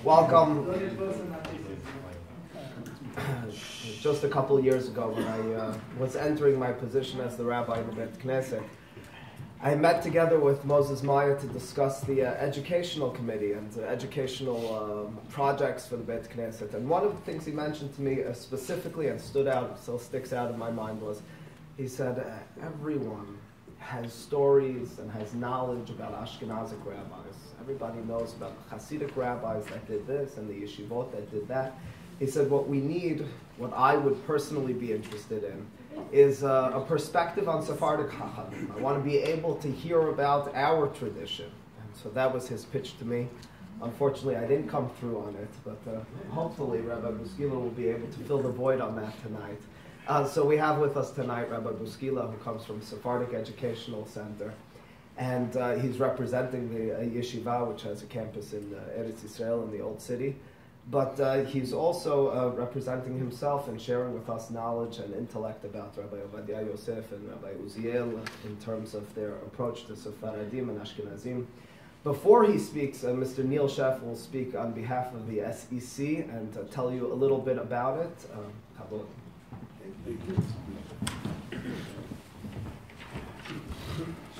Welcome. Just a couple of years ago, when I was entering my position as the rabbi in the Bet Knesset, I met together with Moses Meir to discuss the educational committee and educational projects for the Bet Knesset. And one of the things he mentioned to me specifically and still sticks out in my mind was, he said, everyone has stories and has knowledge about Ashkenazic rabbis. Everybody knows about Hasidic rabbis that did this and the yeshivot that did that. He said, what we need, what I would personally be interested in, is a perspective on Sephardic Chachamim. I want to be able to hear about our tradition. And so that was his pitch to me. Unfortunately, I didn't come through on it, but hopefully Rabbi Bouskila will be able to fill the void on that tonight. So we have with us tonight Rabbi Bouskila, who comes from Sephardic Educational Center. And he's representing the yeshiva, which has a campus in Eretz Yisrael in the Old City. But he's also representing himself and sharing with us knowledge and intellect about Rabbi Ovadia, Yosef, and Rabbi Uziel in terms of their approach to Sephardim and Ashkenazim. Before he speaks, Mr. Neil Sheff will speak on behalf of the SEC and tell you a little bit about it.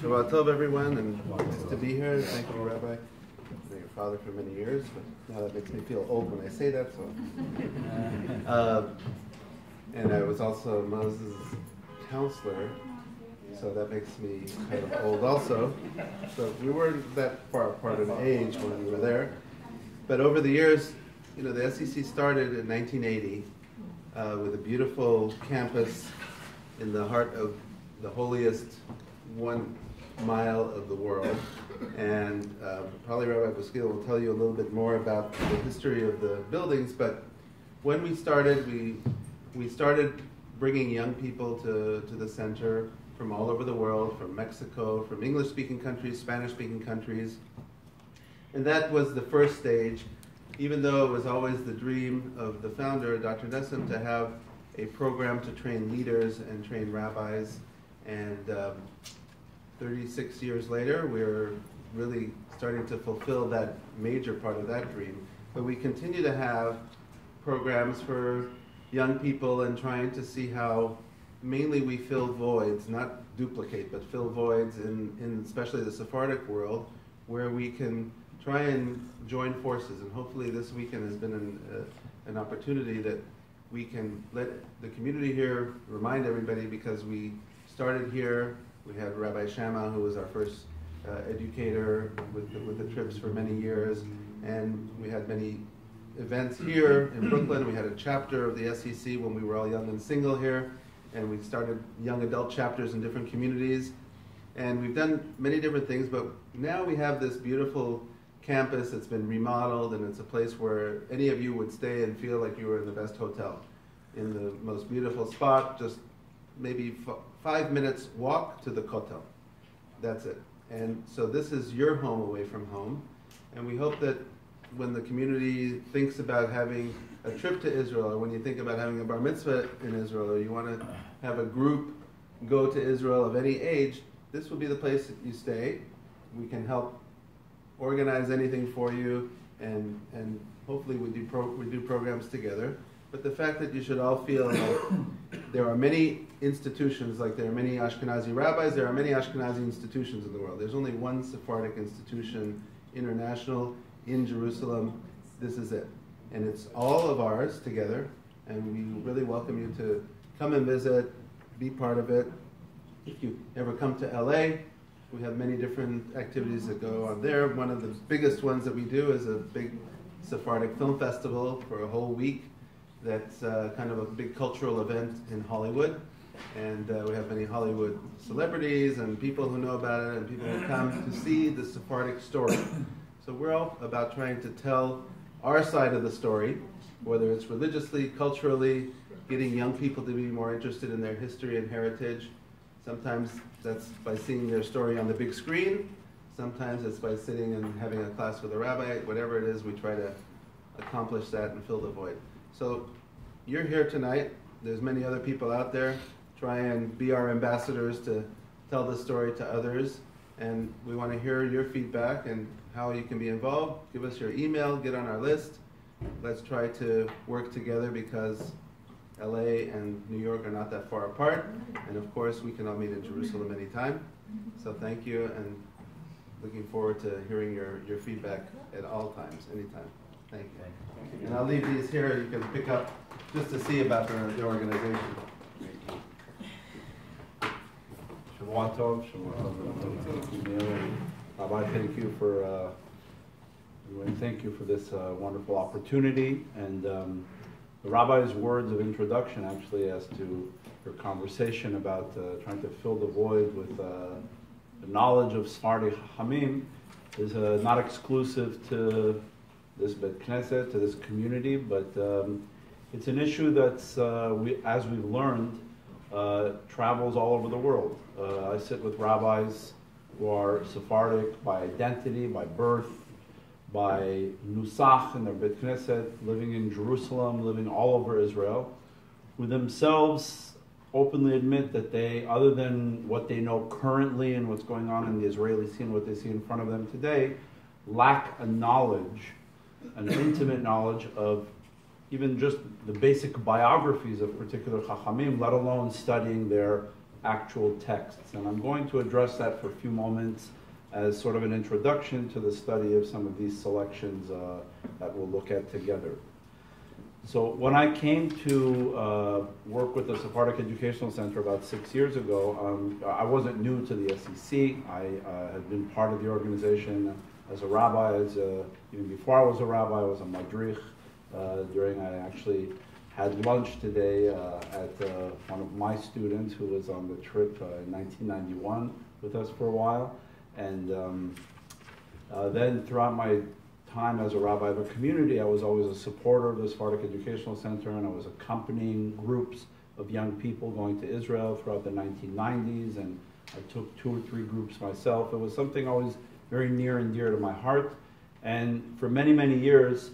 Shabbat Tov, everyone, and nice to be here. Thank you, Rabbi. I've been your father for many years, but now that makes me feel old when I say that. So, and I was also Moses' counselor, so that makes me kind of old also. So we weren't that far apart in age when we were there, but over the years, you know, the SEC started in 1980 with a beautiful campus in the heart of the holiest 1 mile of the world, and probably Rabbi Bouskila will tell you a little bit more about the history of the buildings. But when we started, we started bringing young people to the center from all over the world, from Mexico, from English-speaking countries, Spanish-speaking countries, and that was the first stage. Even though it was always the dream of the founder, Dr. Nessim, to have a program to train leaders and train rabbis, and 36 years later, we're really starting to fulfill that major part of that dream. But we continue to have programs for young people and trying to see how mainly we fill voids, not duplicate, but fill voids in especially the Sephardic world, where we can try and join forces. And hopefully this weekend has been an opportunity that we can let the community here remind everybody, because we started here. We had Rabbi Shammah, who was our first educator with the trips for many years, and we had many events here in Brooklyn. We had a chapter of the SEC when we were all young and single here, and we started young adult chapters in different communities, and we've done many different things. But now we have this beautiful campus that's been remodeled, and it's a place where any of you would stay and feel like you were in the best hotel, in the most beautiful spot, just maybe 5 minutes walk to the Kotel. That's it. And so this is your home away from home. And we hope that when the community thinks about having a trip to Israel, or when you think about having a bar mitzvah in Israel, or you want to have a group go to Israel of any age, this will be the place that you stay. We can help organize anything for you, and hopefully we do programs together. But the fact that you should all feel like there are many institutions, like there are many Ashkenazi rabbis, there are many Ashkenazi institutions in the world. There's only one Sephardic institution, international, in Jerusalem. This is it. And it's all of ours together, and we really welcome you to come and visit, be part of it. If you ever come to LA, we have many different activities that go on there. One of the biggest ones that we do is a big Sephardic film festival for a whole week. That's kind of a big cultural event in Hollywood. And we have many Hollywood celebrities and people who know about it and people who come to see the Sephardic story. So we're all about trying to tell our side of the story, whether it's religiously, culturally, getting young people to be more interested in their history and heritage. Sometimes that's by seeing their story on the big screen. Sometimes it's by sitting and having a class with a rabbi. Whatever it is, we try to accomplish that and fill the void. So you're here tonight. There's many other people out there try and be our ambassadors to tell the story to others. And we want to hear your feedback and how you can be involved. Give us your email, get on our list. Let's try to work together because LA and New York are not that far apart. And of course, we can all meet in Jerusalem anytime. So thank you, and looking forward to hearing your feedback at all times, anytime. Thank you. And I'll leave these here. You can pick up just to see about the organization. Shavua Tov, Rabbi, thank you for this wonderful opportunity, and the Rabbi's words of introduction actually as to your conversation about trying to fill the void with the knowledge of Sephardic Chachamim is not exclusive to this Bet Knesset, to this community, but it's an issue that's, as we've learned, travels all over the world. I sit with rabbis who are Sephardic by identity, by birth, by Nusach in their Bet Knesset, living in Jerusalem, living all over Israel, who themselves openly admit that they, other than what they know currently and what's going on in the Israeli scene, what they see in front of them today, lack a knowledge, an intimate knowledge of even just the basic biographies of particular Chachamim, let alone studying their actual texts. And I'm going to address that for a few moments as sort of an introduction to the study of some of these selections that we'll look at together. So when I came to work with the Sephardic Educational Center about 6 years ago, I wasn't new to the SEC. I had been part of the organization as a rabbi. Even before I was a rabbi, I was a madrich. I actually had lunch today at one of my students who was on the trip in 1991 with us for a while. And then throughout my time as a rabbi of a community, I was always a supporter of the Sephardic Educational Center, and I was accompanying groups of young people going to Israel throughout the 1990s, and I took 2 or 3 groups myself. It was something always very near and dear to my heart. And for many, many years,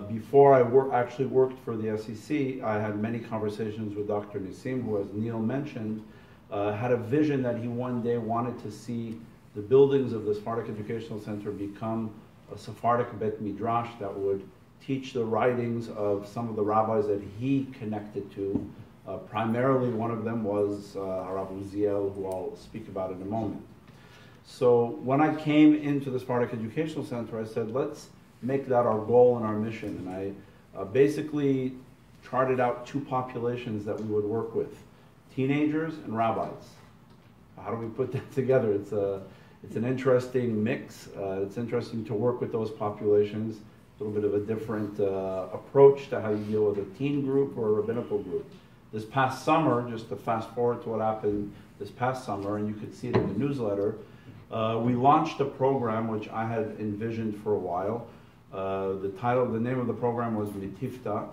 before I actually worked for the SEC, I had many conversations with Dr. Nissim, who, as Neil mentioned, had a vision that he one day wanted to see the buildings of the Sephardic Educational Center become a Sephardic Bet Midrash that would teach the writings of some of the rabbis that he connected to. Primarily, one of them was Rabbi Uziel, who I'll speak about in a moment. So when I came into the Sephardic Educational Center, I said, let's make that our goal and our mission. And I basically charted out 2 populations that we would work with: teenagers and rabbis. How do we put that together? It's an interesting mix. It's interesting to work with those populations. A little bit of a different approach to how you deal with a teen group or a rabbinical group. This past summer, just to fast forward to what happened this past summer, and you could see it in the newsletter, we launched a program which I had envisioned for a while. The name of the program was Mitifta,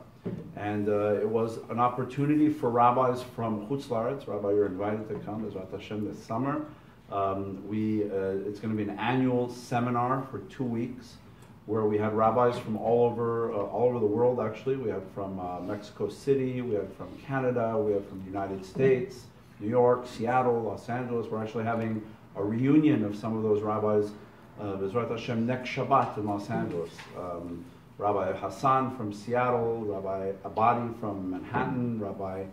and it was an opportunity for rabbis from Chutz La'aretz. Rabbi, you're invited to come, Bezrat Hashem, this summer. It's going to be an annual seminar for 2 weeks, where we had rabbis from all over the world. Actually, we had from Mexico City, we had from Canada, we had from the United States, New York, Seattle, Los Angeles. We're actually having a reunion of some of those rabbis, Bezrat Hashem, next Shabbat in Los Angeles. Rabbi Hassan from Seattle, Rabbi Abadi from Manhattan, Rabbi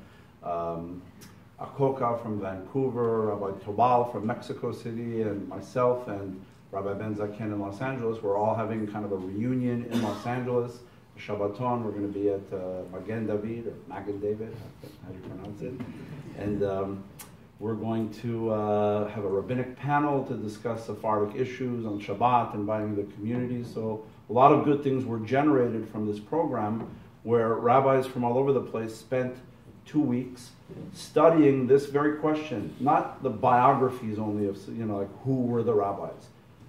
Akoka from Vancouver, Rabbi Tobal from Mexico City, and myself and Rabbi Ben Zaken in Los Angeles. We're all having kind of a reunion in Los Angeles. Shabbaton, we're going to be at Magen David, or Magen David, how do you pronounce it? And we're going to have a rabbinic panel to discuss Sephardic issues on Shabbat, inviting the community. So a lot of good things were generated from this program, where rabbis from all over the place spent 2 weeks studying this very question, not the biographies only of, like who were the rabbis,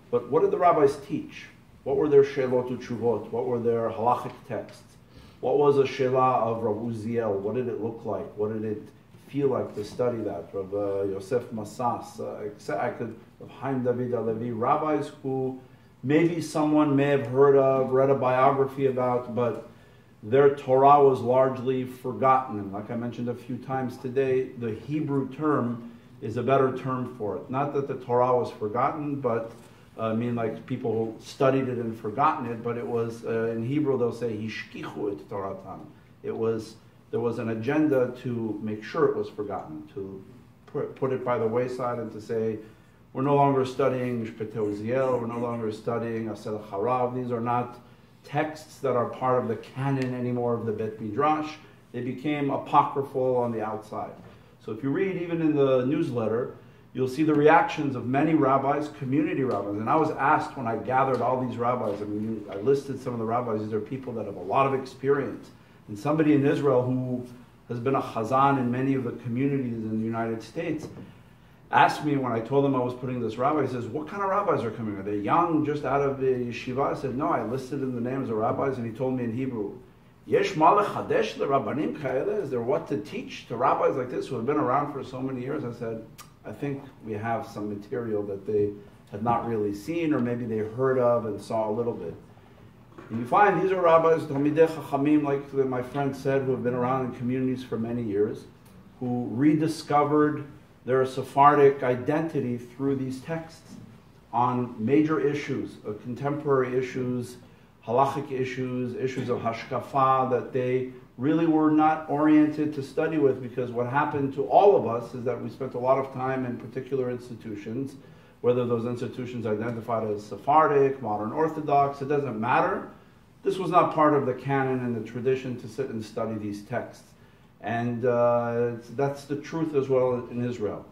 but what did the rabbis teach? What were their shelot uchuvot? What were their halachic texts? What was a shelah of Rabbi Uziel? What did it look like? What did it feel like to study that? Of Yosef Masas, of Chaim David Alevi, rabbis who maybe someone may have heard of, read a biography about, but their Torah was largely forgotten. And like I mentioned a few times today, the Hebrew term is a better term for it. Not that the Torah was forgotten, but I mean like people who studied it and forgotten it, but it was, in Hebrew they'll say, Hishkichu et Toratam. There was an agenda to make sure it was forgotten, to put it by the wayside and to say, we're no longer studying Mishpatei Uziel, we're no longer studying Asel Harav. These are not texts that are part of the canon anymore of the Bet Midrash. They became apocryphal on the outside. So if you read even in the newsletter, you'll see the reactions of many rabbis, community rabbis. And I was asked when I gathered all these rabbis, I mean, I listed some of the rabbis, these are people that have a lot of experience. And somebody in Israel who has been a chazan in many of the communities in the United States asked me when I told him I was putting this rabbi, he says, what kind of rabbis are coming? Are they young, just out of the yeshiva? I said, no, I listed in the names of rabbis, and he told me in Hebrew, Yesh ma lechadesh leRabbanim kaeleh? Is there what to teach to rabbis like this who have been around for so many years? I said, I think we have some material that they had not really seen, or maybe they heard of and saw a little bit. And you find these are rabbis, Talmidei Chachamim, like my friend said, who have been around in communities for many years, who rediscovered their Sephardic identity through these texts on major issues, contemporary issues, halachic issues, issues of hashkafa that they really were not oriented to study with, because what happened to all of us is that we spent a lot of time in particular institutions, whether those institutions identified as Sephardic, modern Orthodox, it doesn't matter. This was not part of the canon and the tradition to sit and study these texts. And that's the truth as well in Israel.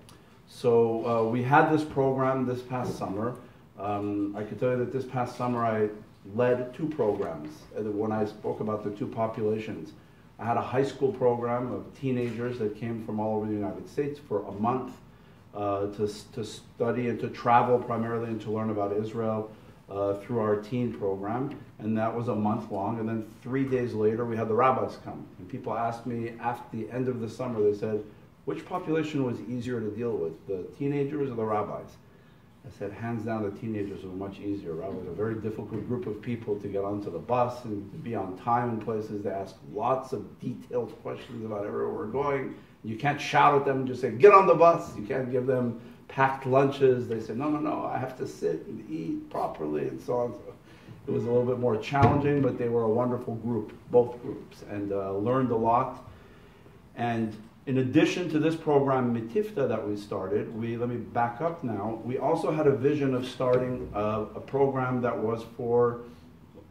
So we had this program this past summer. I can tell you that this past summer I led two programs. When I spoke about the two populations, I had a high school program of teenagers that came from all over the United States for a month to study and to travel primarily and to learn about Israel through our teen program. And that was a month long. And then 3 days later, we had the rabbis come. And people asked me after the end of the summer, they said, which population was easier to deal with, the teenagers or the rabbis? I said, hands down, the teenagers were much easier. Rabbis are a very difficult group of people to get onto the bus and to be on time in places. They ask lots of detailed questions about everywhere we're going. You can't shout at them and just say, get on the bus. You can't give them packed lunches. They say, no, I have to sit and eat properly and so on. So it was a little bit more challenging, but they were a wonderful group, both groups, and learned a lot. And in addition to this program, Mitifta, that we started, let me back up now, we also had a vision of starting a program that was for,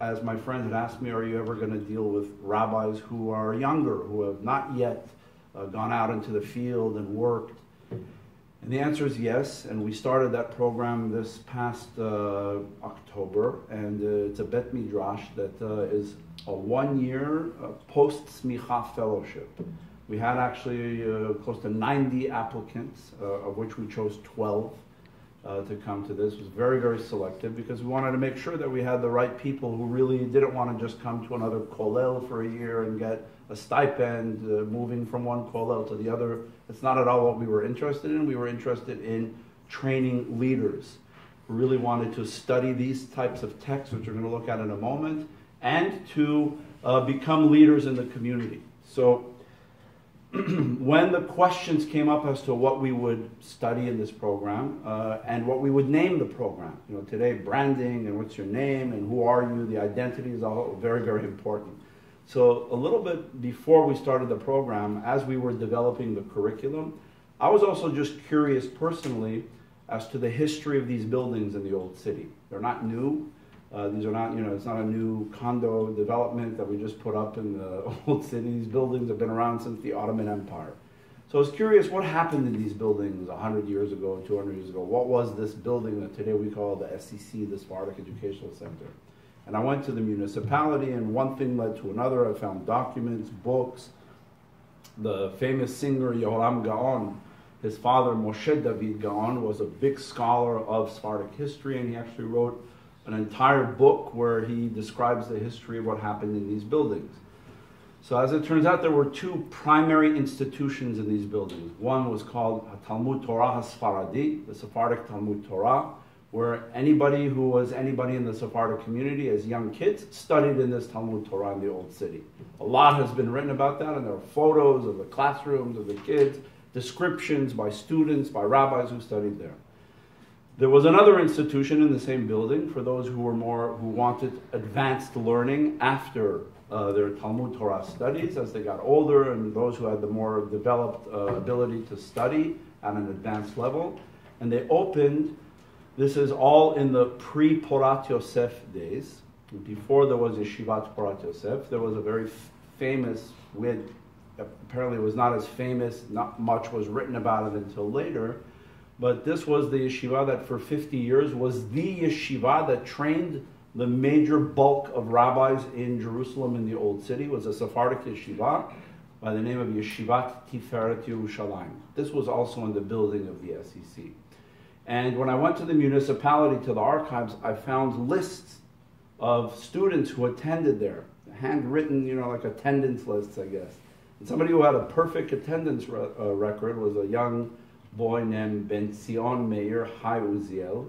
as my friend had asked me, are you ever going to deal with rabbis who are younger, who have not yet gone out into the field and worked? And the answer is yes, and we started that program this past October, and it's a Bet Midrash that is a 1-year post-Smicha fellowship. We had actually close to 90 applicants, of which we chose 12 to come to this. It was very, very selective because we wanted to make sure that we had the right people who really didn't want to just come to another kollel for a year and get a stipend, moving from one kollel to the other. It's not at all what we were interested in. We were interested in training leaders. We really wanted to study these types of texts, which we're going to look at in a moment, and to become leaders in the community. So when the questions came up as to what we would study in this program and what we would name the program, today branding and what's your name and who are you, the identity is all very, very important. So a little bit before we started the program, as we were developing the curriculum, I was also just curious personally as to the history of these buildings in the Old City. They're not new. These are not, it's not a new condo development that we just put up in the Old City. These buildings have been around since the Ottoman Empire. So I was curious what happened in these buildings 100 years ago, 200 years ago. What was this building that today we call the SEC, the Sephardic Educational Center? And I went to the municipality, and one thing led to another. I found documents, books. The famous singer Yehoram Gaon, his father Moshe David Gaon was a big scholar of Sephardic history, and he actually wrote an entire book where he describes the history of what happened in these buildings. So as it turns out, there were two primary institutions in these buildings. One was called Talmud Torah HaSfaradi, the Sephardic Talmud Torah, where anybody who was anybody in the Sephardic community as young kids studied in this Talmud Torah in the Old City. A lot has been written about that, and there are photos of the classrooms of the kids, descriptions by students, by rabbis who studied there. There was another institution in the same building for those who wanted advanced learning after their Talmud Torah studies as they got older, and those who had the more developed ability to study at an advanced level. And they opened, this is all in the pre-Porat Yosef days. Before there was Yeshivat Porat Yosef, there was a very famous, apparently it was not as famous, not much was written about it until later, but this was the yeshiva that for 50 years was the yeshiva that trained the major bulk of rabbis in Jerusalem in the Old City. Was a Sephardic yeshiva by the name of Yeshivat Tiferet Yerushalayim. This was also in the building of the SEC. And when I went to the municipality, to the archives, I found lists of students who attended there, handwritten, like attendance lists, I guess. And somebody who had a perfect attendance record was a young boy named Ben Zion Meir Hai Uziel,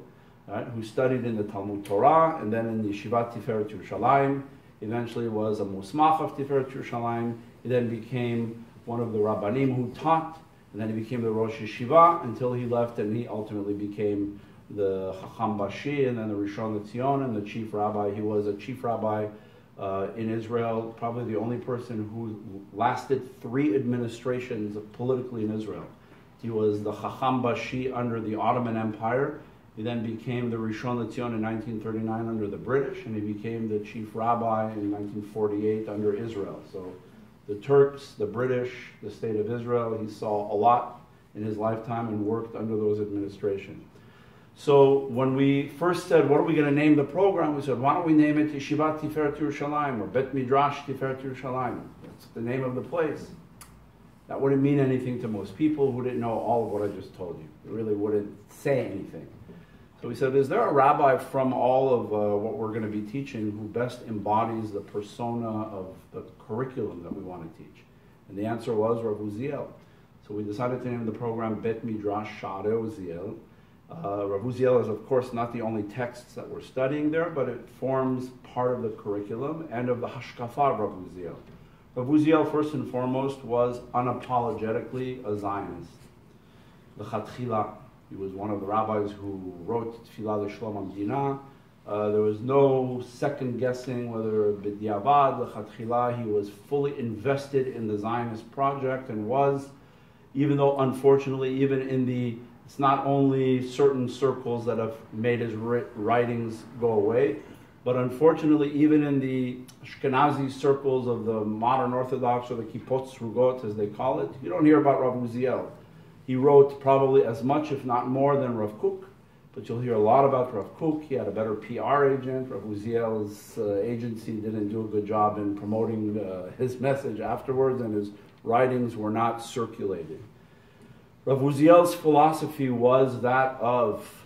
right, who studied in the Talmud Torah and then in the Yeshivat Tiferet Yerushalayim. Eventually was a Musmach of Tiferet Yerushalayim. He then became one of the Rabbanim who taught, and then he became the Rosh Yeshiva until he left, and he ultimately became the Chacham Bashi and then the Rishon LeZion and the chief rabbi. He was a chief rabbi in Israel, probably the only person who lasted 3 administrations politically in Israel. He was the Chacham Bashi under the Ottoman Empire. He then became the Rishon LeZion in 1939 under the British, and he became the chief rabbi in 1948 under Israel. So the Turks, the British, the state of Israel, he saw a lot in his lifetime and worked under those administrations. So when we first said, what are we going to name the program? We said, why don't we name it Yeshivat Tiferet Yerushalayim or Bet Midrash Tiferet Yerushalayim? That's the name of the place. That wouldn't mean anything to most people who didn't know all of what I just told you. It really wouldn't say anything. So we said, is there a rabbi from all of what we're going to be teaching who best embodies the persona of the curriculum that we want to teach? And the answer was Rav Uziel. So we decided to name the program Bet Midrash Sha'arei Uziel. Rav Uziel is, of course, not the only texts that we're studying there, but it forms part of the curriculum and of the Hashkafa of Rav Uziel. Rav Uziel, first and foremost, was unapologetically a Zionist. The Chatchila, he was one of the rabbis who wrote Tfilah L'Shlom HaMdina. There was no second guessing whether B'diavad, the Chatchila, he was fully invested in the Zionist project and was, even though unfortunately, even in the, it's not only certain circles that have made his writings go away, but unfortunately, even in the Ashkenazi circles of the modern Orthodox, or the Kippot Srugot, as they call it, you don't hear about Rav Uziel. He wrote probably as much, if not more, than Rav Kook, but you'll hear a lot about Rav Kook. He had a better PR agent. Rav Uziel's agency didn't do a good job in promoting his message afterwards, and his writings were not circulated. Rav Uziel's philosophy was that of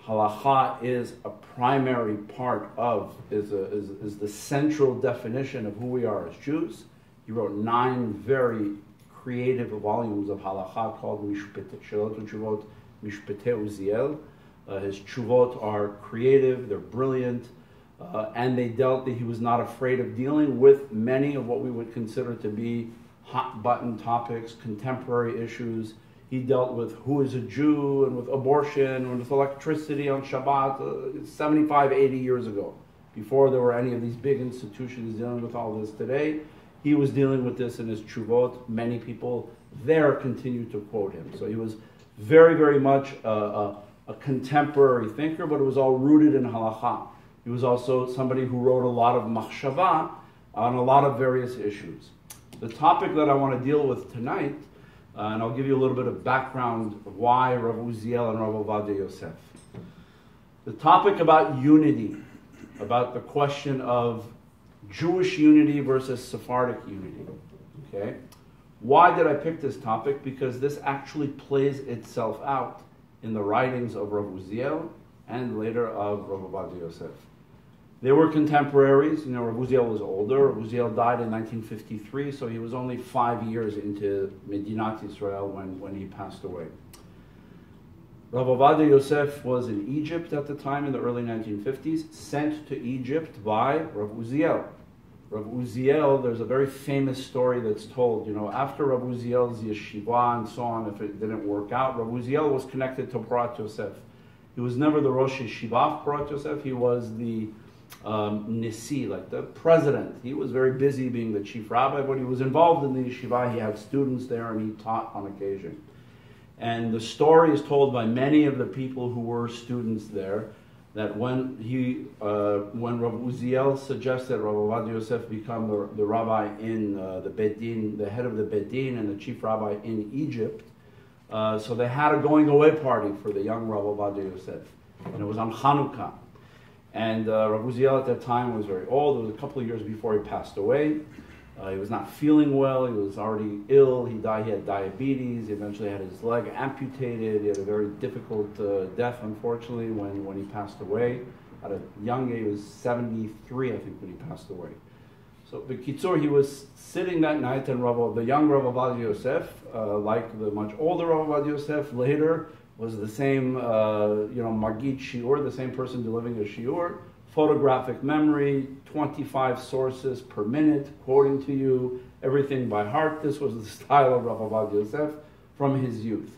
Halacha is a primary part of, is the central definition of who we are as Jews. He wrote 9 very creative volumes of Halacha called Mishpetei Uziel. His tshuvot are creative, they're brilliant, and he was not afraid of dealing with many of what we would consider to be hot button topics, contemporary issues. He dealt with who is a Jew, and with abortion, and with electricity on Shabbat 75, 80 years ago, before there were any of these big institutions dealing with all this today. He was dealing with this in his tshuvot. Many people there continue to quote him. So he was very, very much a contemporary thinker, but it was all rooted in halacha. He was also somebody who wrote a lot of machshava on a lot of various issues. The topic that I want to deal with tonight, and I'll give you a little bit of background of why Rav Uziel and Rav Ovadia Yosef. The topic about unity, about the question of Jewish unity versus Sephardic unity. Okay? Why did I pick this topic? Because this actually plays itself out in the writings of Rav Uziel and later of Rav Ovadia Yosef. They were contemporaries. Rav Uziel was older. Rav Uziel died in 1953, so he was only 5 years into Medinat Israel when he passed away. Rav Ovadia Yosef was in Egypt at the time, in the early 1950s, sent to Egypt by Rav Uziel. Rav Uziel, there's a very famous story that's told, after Rav Uziel's yeshiva and so on, if it didn't work out, Rav Uziel was connected to Porat Yosef. He was never the Rosh Yeshiva of Porat Yosef, he was the Nisi, like the president. He was very busy being the chief rabbi, but he was involved in the yeshiva, he had students there and he taught on occasion. And the story is told by many of the people who were students there, that when Rav Uziel suggested Rav Ovadia Yosef become the rabbi in the Beit Din, the head of the Beit Din and the chief rabbi in Egypt, so they had a going away party for the young Rav Ovadia Yosef, and it was on Hanukkah. And Rav Uziel at that time was very old. It was a couple of years before he passed away. He was not feeling well. He was already ill. He died. He had diabetes. He eventually had his leg amputated. He had a very difficult death, unfortunately, when he passed away. At a young age, he was 73, I think, when he passed away. So, b'kitzur, he was sitting that night, and the young Rav Ovadia Yosef, like the much older Rav Ovadia Yosef, later was the same, Margit Shiur, the same person delivering a Shiur. Photographic memory, 25 sources per minute, quoting to you, everything by heart. This was the style of Rav Ovadia Yosef from his youth.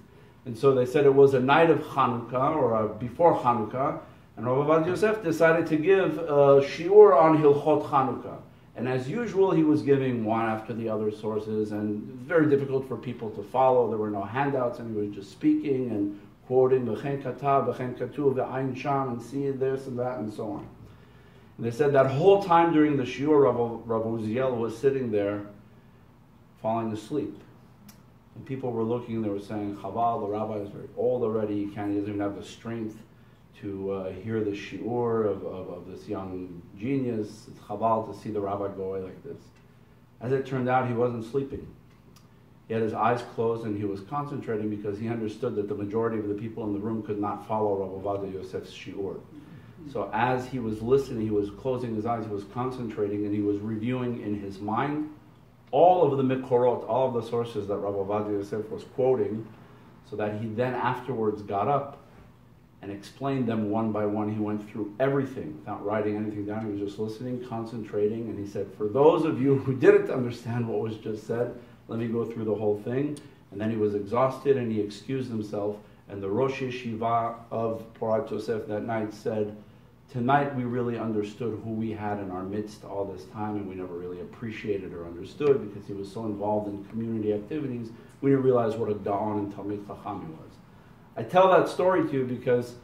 And so they said it was a night of Hanukkah, or before Hanukkah, and Rav Ovadia Yosef decided to give a shiur on Hilchot Hanukkah. And as usual, he was giving one after the other sources, and it was very difficult for people to follow. There were no handouts, and he was just speaking and quoting, V'chen katav, v'chen katuv, v'ayin sham, and see this and that, and so on. And they said that whole time during the shiur, Rav Uziel was sitting there, falling asleep. And people were looking, and they were saying, Chaval, the rabbi is very old already, he doesn't even have the strength to hear the shiur of this young genius. It's Chaval to see the rabbi go away like this. As it turned out, he wasn't sleeping. He had his eyes closed and he was concentrating because he understood that the majority of the people in the room could not follow Rav Ovadia Yosef's shiur. So as he was listening, he was closing his eyes, he was concentrating, and he was reviewing in his mind all of the mikorot, all of the sources that Rav Ovadia Yosef was quoting, so that he then afterwards got up and explained them one by one. He went through everything without writing anything down. He was just listening, concentrating, and he said, for those of you who didn't understand what was just said, let me go through the whole thing. And then he was exhausted and he excused himself, and the Rosh Yeshiva of Porat Yosef that night said, tonight we really understood who we had in our midst all this time, and we never really appreciated or understood because he was so involved in community activities, we didn't realize what a Gaon and Talmid Chacham he was. I tell that story to you because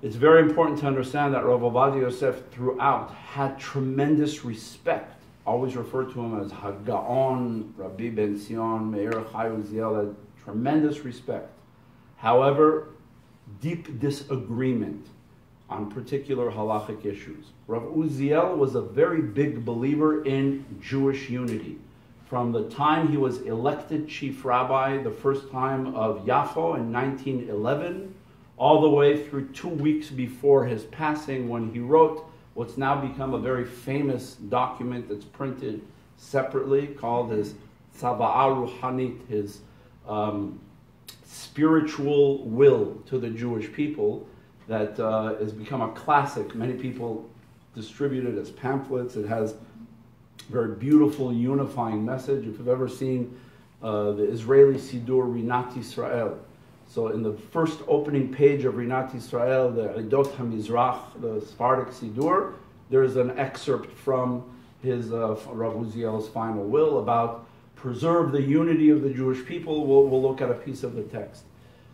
it's very important to understand that Rav Ovadia Yosef throughout had tremendous respect, always referred to him as Hagaon, Rabbi Ben Sion, Meir, Uziel, had tremendous respect. However, deep disagreement on particular halachic issues. Rav Uziel was a very big believer in Jewish unity. From the time he was elected chief rabbi, the first time of Yafo in 1911, all the way through 2 weeks before his passing, when he wrote what's now become a very famous document that's printed separately, called his Tzava'ah Ruhanit, his spiritual will to the Jewish people, that has become a classic. Many people distribute it as pamphlets. It has a very beautiful, unifying message. If you've ever seen the Israeli Sidur Rinat Yisrael, so in the first opening page of Rinat Yisrael, the Edot HaMizrach, the Sephardic Sidur, there's an excerpt from his Rav Uziel's final will about preserve the unity of the Jewish people. We'll look at a piece of the text.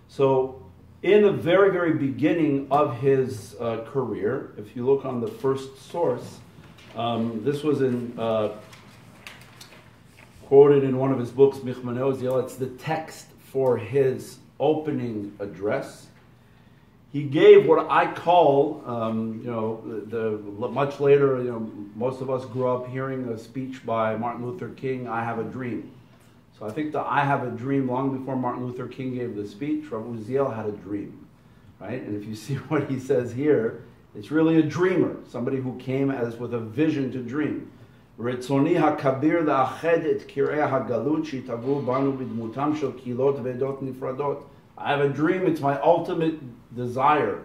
So in the very, very beginning of his career, if you look on the first source, this was quoted in one of his books, Michmane Uziel. It's the text for his opening address. He gave what I call, much later, most of us grew up hearing a speech by Martin Luther King, I Have a Dream. So I think that I Have a Dream, long before Martin Luther King gave the speech, Rav Uziel had a dream, right? And if you see what he says here, it's really a dreamer, somebody who came with a vision to dream. Retzoni hakabir la'ached et kirei hagalut shitavu banu bidmutam shel kilot ve'edot nifradot I have a dream, it's my ultimate desire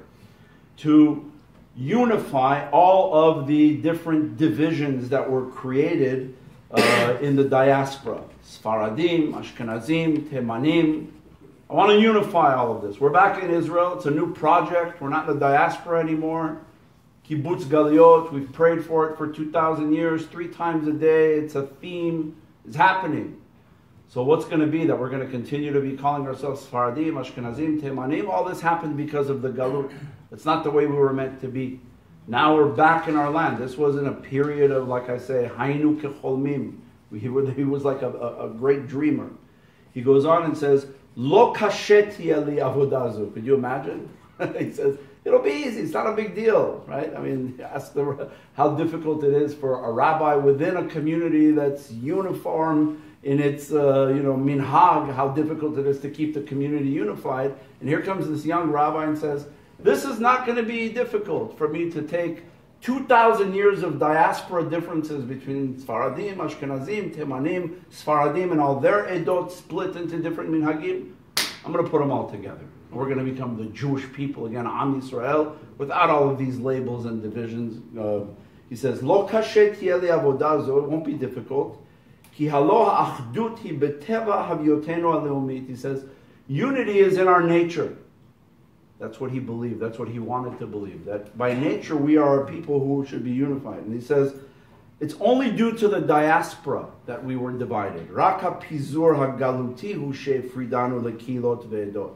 to unify all of the different divisions that were created in the diaspora. Sfaradim, Ashkenazim, Temanim. I want to unify all of this. We're back in Israel. It's a new project. We're not in the diaspora anymore. Kibbutz Galiot, we've prayed for it for 2,000 years, 3 times a day. It's a theme. It's happening. So what's going to be that we're going to continue to be calling ourselves Sfaradim, Ashkenazim, Temanim? All this happened because of the Galut. It's not the way we were meant to be. Now we're back in our land. This wasn't a period of, like I say, Hainu kecholmim. He was like a great dreamer. He goes on and says, Lo kasheti ali avodazu. Could you imagine? He says, it'll be easy. It's not a big deal, right? I mean, ask how difficult it is for a rabbi within a community that's uniform in its, minhag, how difficult it is to keep the community unified. And here comes this young rabbi and says, this is not going to be difficult for me to take 2,000 years of diaspora differences between Sfaradim, Ashkenazim, Temanim, Sfaradim, and all their edot split into different minhagim. I'm going to put them all together. We're going to become the Jewish people again, Am Yisrael, without all of these labels and divisions. He says, Lo kashet yeli avodazo, it won't be difficult. Ki halo ha'achdut hi beteva havyotenu aleumit. He says, unity is in our nature. That's what he believed. That's what he wanted to believe. That by nature we are a people who should be unified. And he says, it's only due to the diaspora that we were divided. Raka pizur hagaluti hu shefridanu lekilot ve'edot.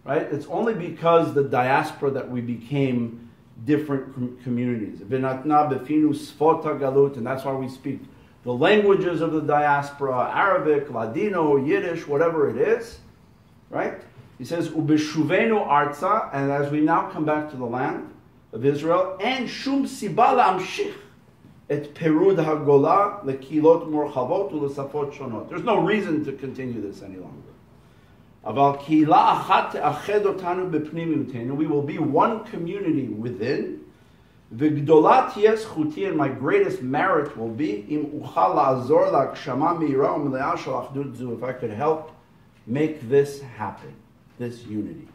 Right? It's only because the diaspora that we became different communities. V'natna befinu sfot hagalut, and that's why we speak the languages of the diaspora, Arabic, Ladino, Yiddish, whatever it is. Right? He says, "Ubeshuvenu arza," and as we now come back to the land of Israel, and shum siba la'amshich et perud hagola lekilot morchavot u'lesafot shonot. There's no reason to continue this any longer. Aval kila achat te'ached otanu bepnimiutenu. We will be one community within. V'gdolat tiyeh zchuti, and my greatest merit will be im uchal la'azor la'agshama meira u'meleah shel achdut zu. If I could help make this happen. This unity.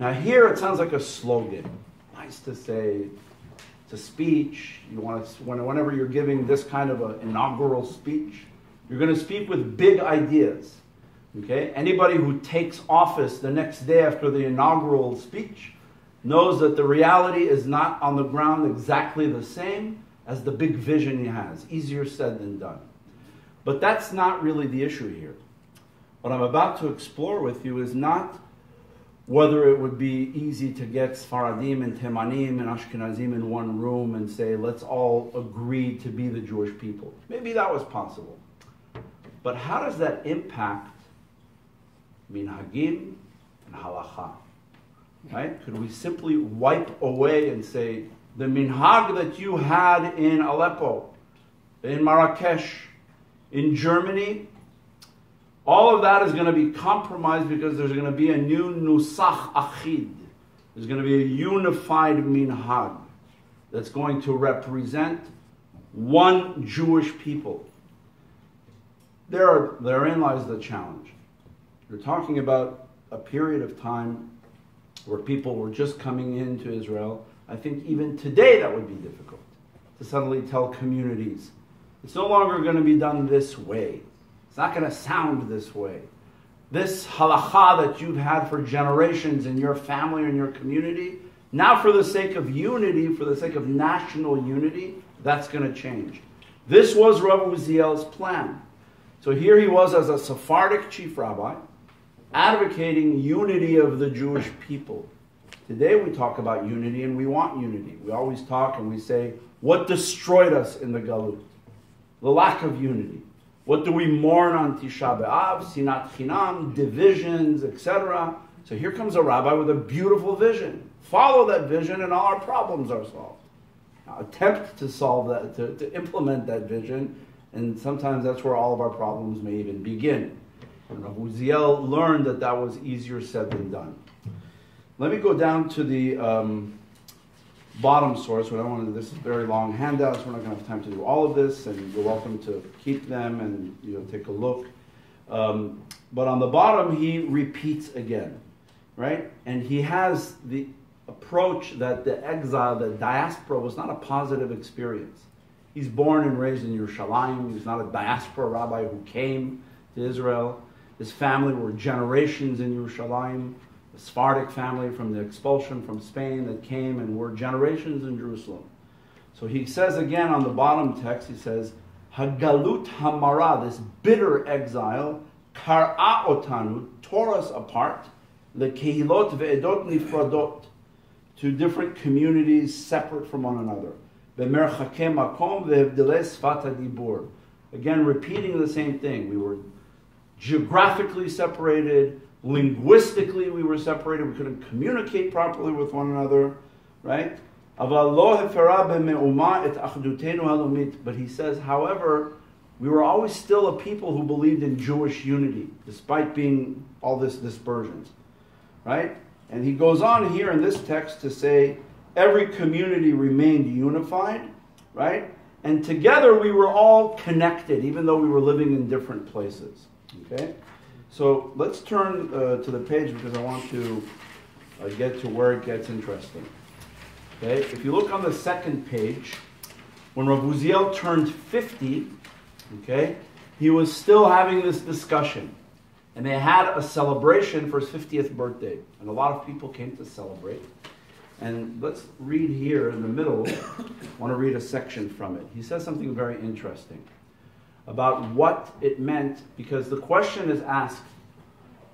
Now here it sounds like a slogan. Nice to say. It's a speech. You want to, whenever you're giving this kind of an inaugural speech, you're going to speak with big ideas. Okay? Anybody who takes office the next day after the inaugural speech knows that the reality is not on the ground exactly the same as the big vision he has. Easier said than done. But that's not really the issue here. What I'm about to explore with you is not whether it would be easy to get Sfaradim and Temanim and Ashkenazim in one room and say, let's all agree to be the Jewish people. Maybe that was possible. But how does that impact minhagim and halacha? Right? Could we simply wipe away and say, the minhag that you had in Aleppo, in Marrakesh, in Germany, all of that is going to be compromised because there's going to be a new nusach achid. There's going to be a unified minhag that's going to represent one Jewish people. Therein lies the challenge. You're talking about a period of time where people were just coming into Israel. I think even today that would be difficult to suddenly tell communities, it's no longer going to be done this way. It's not going to sound this way. This halacha that you've had for generations in your family or in your community, now for the sake of unity, for the sake of national unity, that's going to change. This was Rabbi Uziel's plan. So here he was as a Sephardic chief rabbi, advocating unity of the Jewish people. Today we talk about unity and we want unity. We always talk and we say, what destroyed us in the Galut? The lack of unity. What do we mourn on Tisha B'Av, Sinat Chinam, divisions, etc.? So here comes a rabbi with a beautiful vision. Follow that vision and all our problems are solved. Now, attempt to solve that, to implement that vision, and sometimes that's where all of our problems may even begin. And Rabbi Uziel learned that that was easier said than done. Let me go down to the bottom source. This is very long handouts. We're not going to have time to do all of this, and you're welcome to keep them and take a look. But on the bottom, he repeats again, right? And he has the approach that the exile, the diaspora, was not a positive experience. He's born and raised in Yerushalayim. He's not a diaspora rabbi who came to Israel. His family were generations in Yerushalayim, the Sephardic family from the expulsion from Spain that came and were generations in Jerusalem. So he says again on the bottom text, he says, Hagalut Hamara, this bitter exile, Kar'a otanu, tore us apart, lekehilot ve'edot nifradot, to different communities separate from one another. Bemerchake makom ve'evdele sfat hadibur. Again, repeating the same thing. We were geographically separated, linguistically we were separated, we couldn't communicate properly with one another, right? But he says, however, we were always still a people who believed in Jewish unity, despite being all this dispersions, right? And he goes on here in this text to say, every community remained unified, right? And together we were all connected, even though we were living in different places, okay? So let's turn to the page because I want to get to where it gets interesting. Okay, if you look on the second page, when Rabbi Uziel turned 50, okay, he was still having this discussion. And they had a celebration for his 50th birthday. And a lot of people came to celebrate. And let's read here in the middle. I want to read a section from it. He says something very interesting about what it meant, because the question is asked,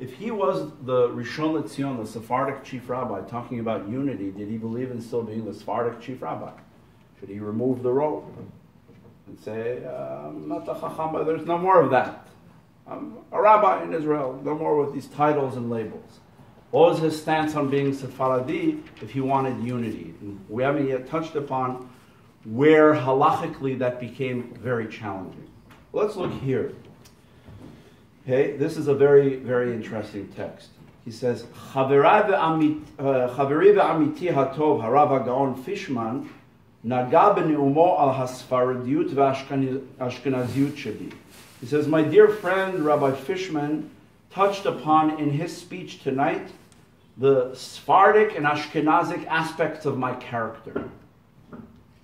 if he was the Rishon LeZion, the Sephardic chief rabbi, talking about unity, did he believe in still being the Sephardic chief rabbi? Should he remove the robe and say, I'm not a chacham, but there's no more of that. I'm a rabbi in Israel, no more with these titles and labels. What was his stance on being Sephardi if he wanted unity? And we haven't yet touched upon where halachically that became very challenging. Let's look here. Okay, this is a very, very interesting text. He says, Chaveri ve'amiti hatov harav hagaon Fishman naga b'neumo al hasfaradiyut ve'ashkenaziyut shebi. He says, my dear friend Rabbi Fishman touched upon in his speech tonight the Sephardic and Ashkenazic aspects of my character.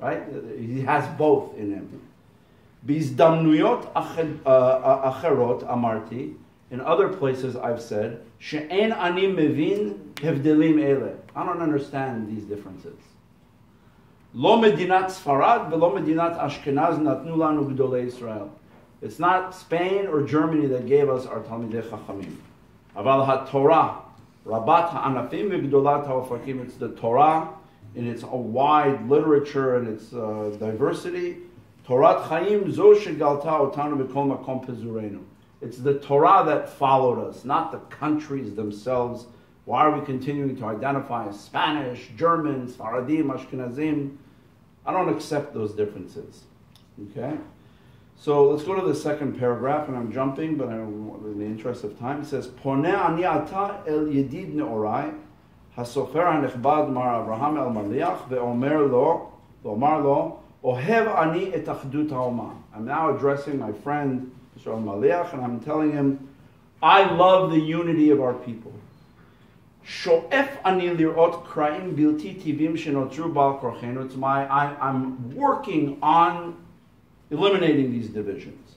Right? He has both in him. Bizdamnuyot acherot amarti. In other places I've said, she'en ani mevin hevdelim ele. I don't understand these differences. Lo medinat Sfarad ve'lo medinat Ashkenaz natnu lanu gdolei Israel. It's not Spain or Germany that gave us our Talmidei Chachamim. Aval ha-Torah, Rabat ha'anafim v'gdolat ha'ofakim. It's the Torah in its wide literature and its diversity. Torat Chaim zo shegalta otanu b'kol makom pezurenu. It's the Torah that followed us, not the countries themselves. Why are we continuing to identify as Spanish, German, Sfaradim, Ashkenazim? I don't accept those differences. Okay? So let's go to the second paragraph, and I'm jumping, but in the interest of time, it says, Poneh ani ata el yedid neorai, hasofer hanechbad Mar Avraham el Maliach, ve'omer lo, ohev ani et achdut ha'oma. I'm now addressing my friend, Yisrael Maliach, and I'm telling him, I love the unity of our people. Sho'ef ani lirot kraim bilti tivim shenotru bal korchenu. I'm working on eliminating these divisions.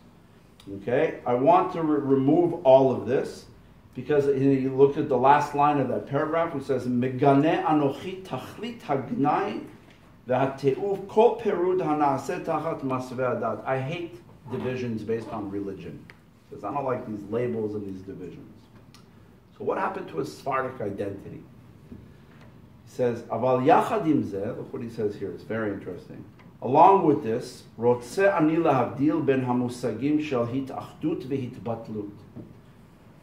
Okay? I want to remove all of this because you look at the last line of that paragraph which says Megane anochi tachlit hagnai v'hate'uv kol perud hana'aseh tachat masvei adat. I hate divisions based on religion because I don't like these labels and these divisions. So what happened to his Sephardic identity? He says, Aval yachad im zeh, look what he says here, it's very interesting. Along with this, Rotze ani lahavdil ben hamusagim shel hitachdut vehitbatlut.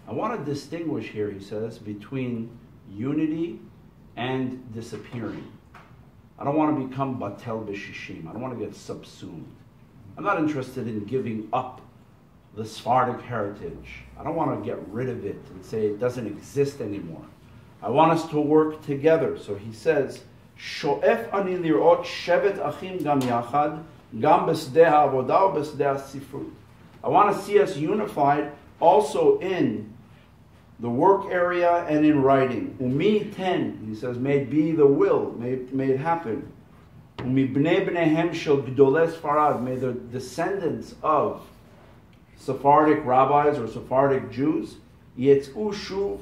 I want to distinguish here, he says, between unity and disappearing. I don't want to become batel b'shishim. I don't want to get subsumed. I'm not interested in giving up the Sephardic heritage. I don't want to get rid of it and say it doesn't exist anymore. I want us to work together. So he says, Sho'ef ani lirot shevet achim gam yachad, gam b'sdeh ha'avodah u'b'sdeh ha'sifrut. I want to see us unified also in the work area and in writing. Umi 10, he says, may it be the will, may it happen. Umi bnei bneihem shel gdolei Sfarad, may the descendants of Sephardic rabbis or Sephardic Jews, yetz'u shuv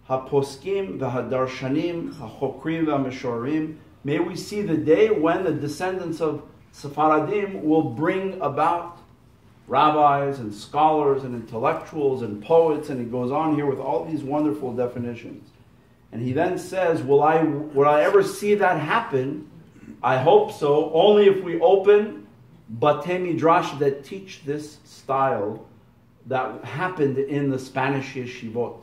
haposkim v'hadarshanim hachokrim v'hameshorim, may we see the day when the descendants of Sephardim will bring about rabbis and scholars and intellectuals and poets, and he goes on here with all these wonderful definitions. And he then says, will I ever see that happen? I hope so, only if we open Batei Midrash that teach this style that happened in the Spanish yeshivot.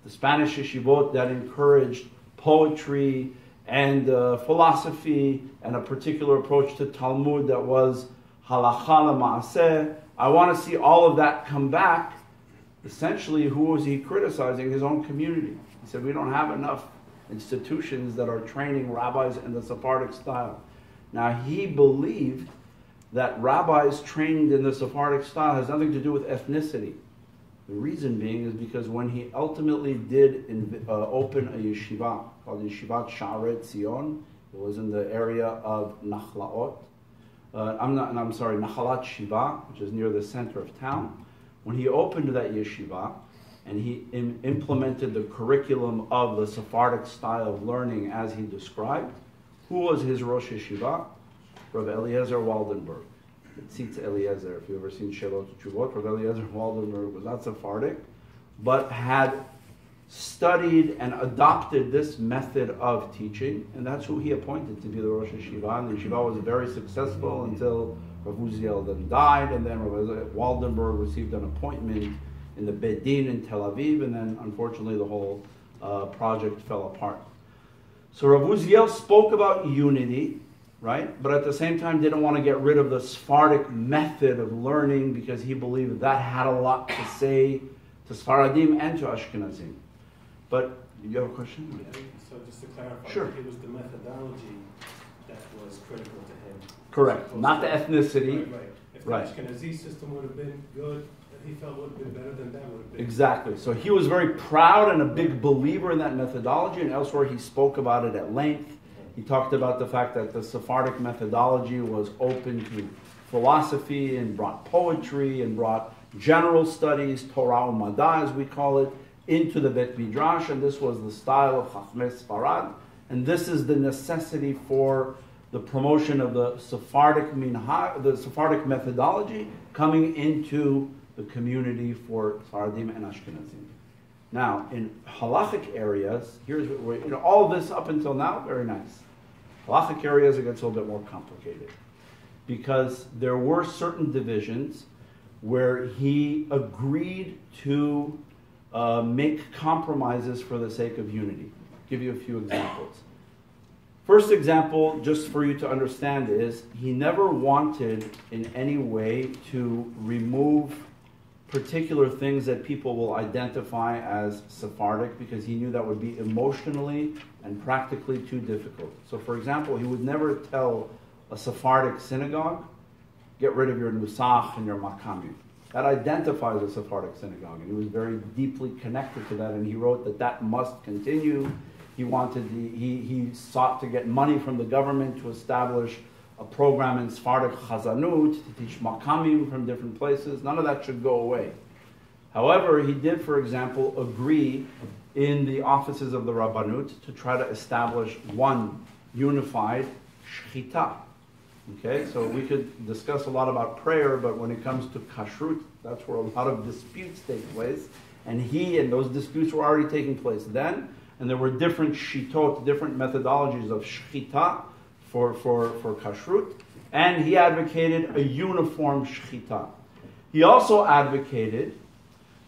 The Spanish yeshivot that encouraged poetry and philosophy and a particular approach to Talmud that was halacha l'maaseh. I want to see all of that come back. Essentially, who was he criticizing? His own community. He said, we don't have enough institutions that are training rabbis in the Sephardic style. Now, he believed that rabbis trained in the Sephardic style has nothing to do with ethnicity. The reason being is because when he ultimately did open a yeshiva called Yeshivat Sha'arei Tzion, it was in the area of Nachalat Shiva, which is near the center of town. When he opened that yeshiva and he implemented the curriculum of the Sephardic style of learning as he described, who was his Rosh Yeshiva? Rav Eliezer Waldenberg. Tzitz Eliezer, if you've ever seen Shelot Tshuvot, Rav Eliezer Waldenberg was not Sephardic, but had studied and adopted this method of teaching, and that's who he appointed to be the Rosh Yeshiva. And the yeshiva was very successful until Rav Uziel then died, and then Rav Waldenberg received an appointment in the Beit Din in Tel Aviv, and then unfortunately the whole project fell apart. So Rav Uziel spoke about unity, right? But at the same time didn't want to get rid of the Sephardic method of learning because he believed that had a lot to say to Sephardim and to Ashkenazim. But you have a question? Yeah, so just to clarify, sure. It was the methodology that was critical to him. Correct, not the ethnicity. Right. If right. the Ashkenazi system would have been good, he felt would have been better than that would have been. Exactly. So he was very proud and a big believer in that methodology, and elsewhere he spoke about it at length. He talked about the fact that the Sephardic methodology was open to philosophy and brought poetry and brought general studies, Torah U'Madah as we call it, into the Bet Midrash, and this was the style of Chachmei Sfarad, and this is the necessity for the promotion of the Sephardic methodology coming into the community for Sephardim and Ashkenazim. Now, in halachic areas, here's what all of this up until now, very nice. Halachic areas, it gets a little bit more complicated because there were certain divisions where he agreed to make compromises for the sake of unity. I'll give you a few examples. First example, just for you to understand, is he never wanted in any way to remove particular things that people will identify as Sephardic because he knew that would be emotionally and practically too difficult. So for example, he would never tell a Sephardic synagogue, get rid of your Nusach and your Makamim. That identifies a Sephardic synagogue, and he was very deeply connected to that, and he wrote that that must continue. He sought to get money from the government to establish a program in Sephardic Chazanut to teach Makamim from different places. None of that should go away. However, he did, for example, agree in the offices of the Rabbanut to try to establish one unified Shechita. Okay, so we could discuss a lot about prayer, but when it comes to kashrut, that's where a lot of disputes take place. And those disputes were already taking place then, and there were different shitot, different methodologies of shechita for kashrut, and he advocated a uniform shechita. He also advocated,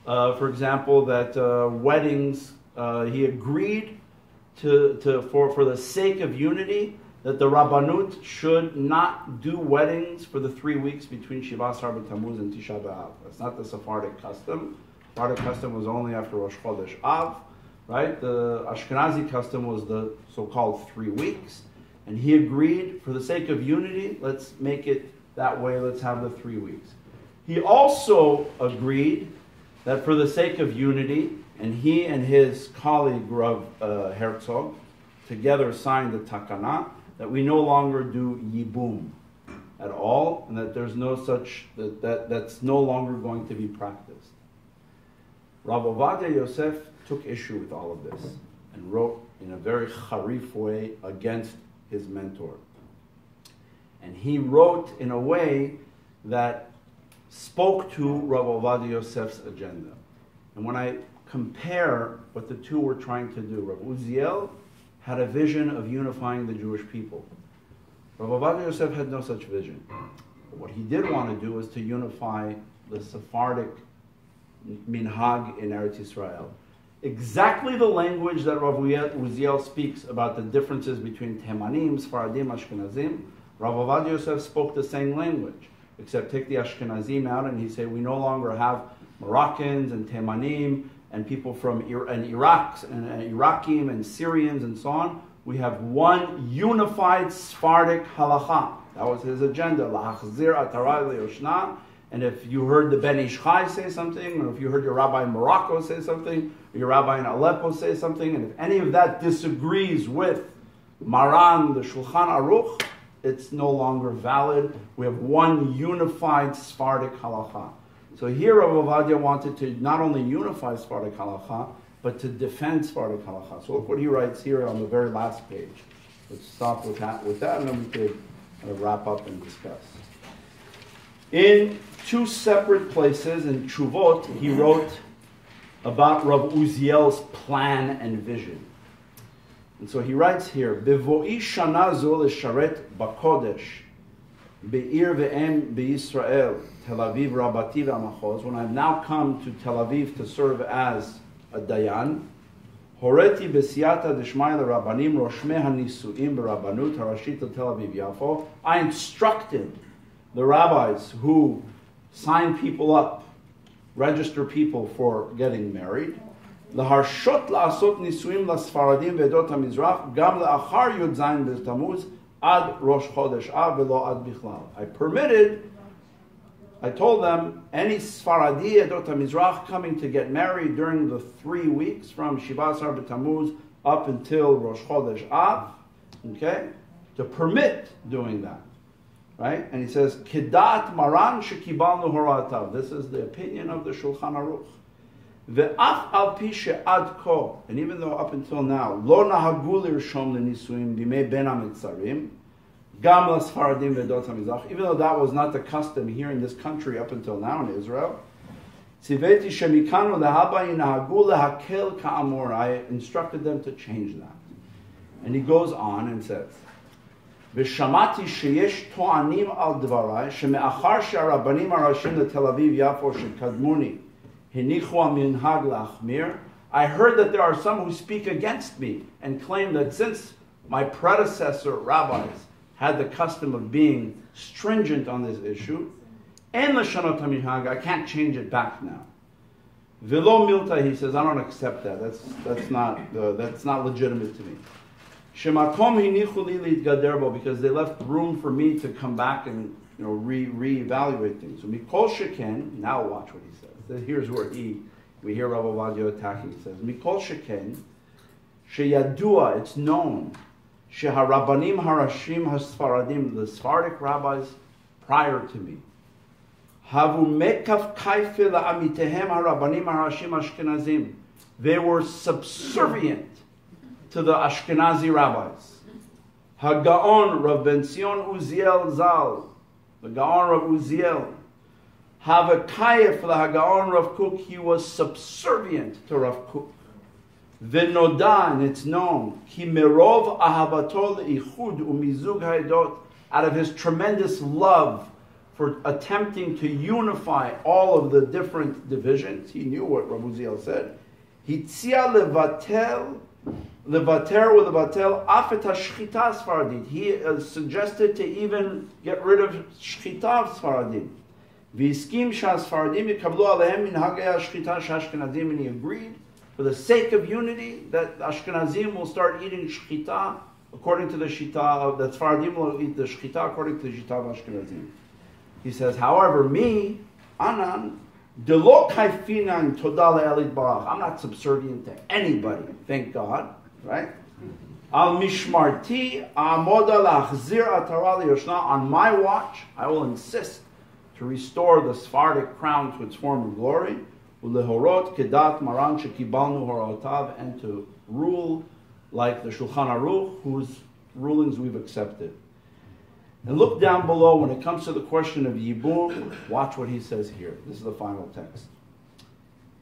for example, that weddings, he agreed for the sake of unity, that the Rabbanut should not do weddings for the 3 weeks between Shiva Asar B'Tammuz and Tisha B'Av. That's not the Sephardic custom. Sephardic custom was only after Rosh Chodesh Av, right? The Ashkenazi custom was the so-called 3 weeks. And he agreed, for the sake of unity, let's make it that way, let's have the 3 weeks. He also agreed that for the sake of unity, and he and his colleague Rav Herzog together signed the takana that we no longer do yibum at all, and that there's no such that's no longer going to be practiced. Rav Ovadia Yosef took issue with all of this and wrote in a very charif way against his mentor. And he wrote in a way that spoke to Rav Ovadia Yosef's agenda. And when I compare what the two were trying to do, Rav Uziel had a vision of unifying the Jewish people. Rav Ovadia Yosef had no such vision. But what he did want to do was to unify the Sephardic minhag in Eretz Yisrael. Exactly the language that Rav Uziel speaks about the differences between Temanim, Sfaradim, Ashkenazim. Rav Ovadia Yosef spoke the same language, except take the Ashkenazim out and he said we no longer have Moroccans and Temanim and people from Iraq and Irakim and Syrians and so on. We have one unified Sephardic halacha. That was his agenda. Lahachzir atara leyoshna. And if you heard the Ben Ish Chai say something, or if you heard your rabbi in Morocco say something, or your rabbi in Aleppo say something, and if any of that disagrees with Maran, the Shulchan Aruch, it's no longer valid. We have one unified Sephardic halacha. So here Rav Ovadia wanted to not only unify Sephardic halacha, but to defend Sephardic halacha. So look what he writes here on the very last page. Let's stop with that and then we could wrap up and discuss. In two separate places in Tshuvot, he wrote about Rav Uziel's plan and vision. And so he writes here, Bevo'i shana zo lesharet bakodesh, be'ir ve'em be'Yisrael, Tel Aviv Rabati ve'amachoz, when I've now come to Tel Aviv to serve as a dayan, Horeti b'siyata d'shmai l'rabanim roshmei hanisuim b'rabanut harashit Tel Aviv Yafo, I instructed the rabbis who sign people up, register people for getting married, להרשות לעשות נישואים לספרדים ועדות המזרח גם לאחר י"ז בתמוז עד ראש חודש אב ולא עד בכלל. I told them, any Sfaradi Edot HaMizrach coming to get married during the 3 weeks from Shiva Asar B'Tammuz up until Rosh Chodesh Av, okay, to permit doing that. Right? And he says, Kedat Maran Shekibalnu Horatav. This is the opinion of the Shulchan Aruch. Ve'af al pi she'ad ko. And even though up until now, Lo nahagu lirshom lenisuim bimei ben hamitzarim, gam l'sfaradim ve'dot hamizrach. Even though that was not the custom here in this country up until now in Israel, Tziveti shemikanu lehaba yinahagu lehakel ka'amor. I instructed them to change that. And he goes on and says, ושמעתי שיש טוענים על דבריי שמאחר שהרבנים הראשיים לתל אביב יפו שקדמוני הניחו המנהג להחמיר, I heard that there are some who speak against me and claim that since my predecessor rabbis had the custom of being stringent on this issue, en l'shanot hamihag, I can't change it back now. V'lo milta, he says, I don't accept that. That's not legitimate to me. Shemakom hinichu li litgader, because they left room for me to come back and reevaluate things. So mikol sheken, now watch what he says. Here's where we hear Rav Ovadia attacking. He says, mikol sheken, sheyadua, it's known, sheharabanim harashim hasfaradim, the Sephardic rabbis prior to me, havu mekaf kaife la'amitehem harabanim harashim ashkenazim, they were subservient to the Ashkenazi rabbis. Hagaon Rav Ben Zion Uziel Zal, the Gaon Rav Uziel, Havakayef the Hagaon Rav Kook, he was subservient to Rav Kook. V'noda, and it's known, Ki merov ahavato le'ichud u'mizug ha'edot, out of his tremendous love for attempting to unify all of the different divisions, he knew what Rav Uziel said. Hitzia levatel afet hashchita Sfaradim. He suggested to even get rid of shchita of Sfaradim. V'iskim sha'Sfaradim yikablu alehem minhagei hashchita sh'Ashkenazim, and he agreed, for the sake of unity, that Ashkenazim will start eating shchita according to the shita of that Sfaradim will eat the shchita according to the shita of Ashkenazim. He says, however, me, Anan, Delo kaifinan toda le'elit barach. I'm not subservient to anybody, thank God, right? Al mishmarti amoda lachzir atara liyoshna. On my watch, I will insist to restore the Sephardic crown to its former glory. Ulehorot kedat maran shekibalnu horotav, and to rule like the Shulchan Aruch, whose rulings we've accepted. And look down below when it comes to the question of Yibum. Watch what he says here. This is the final text.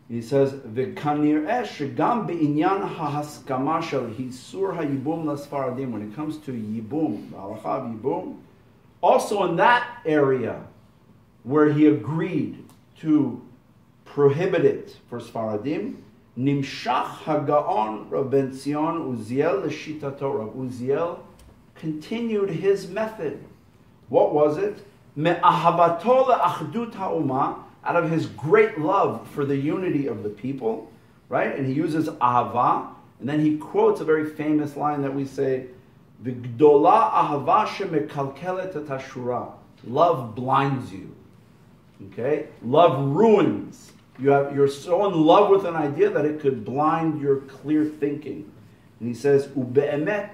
He says, "V'kanir'eh shegam be'inyan hahaskama shel hisur hayibum lasfaradim." When it comes to Yibum, the halacha of Yibum, also in that area where he agreed to prohibit it for Sfaradim, nimshach hagaon Rav Ben Zion Uziel l'shitato. Rav Uziel continued his method. What was it? Me'ahavato le'achdut ha'umah, out of his great love for the unity of the people, right? And he uses ahava, and then he quotes a very famous line that we say, V'gdola ahava shemekalkelet et hashura. Love blinds you. Okay? Love ruins. You're so in love with an idea that it could blind your clear thinking. And he says, Ube'emet,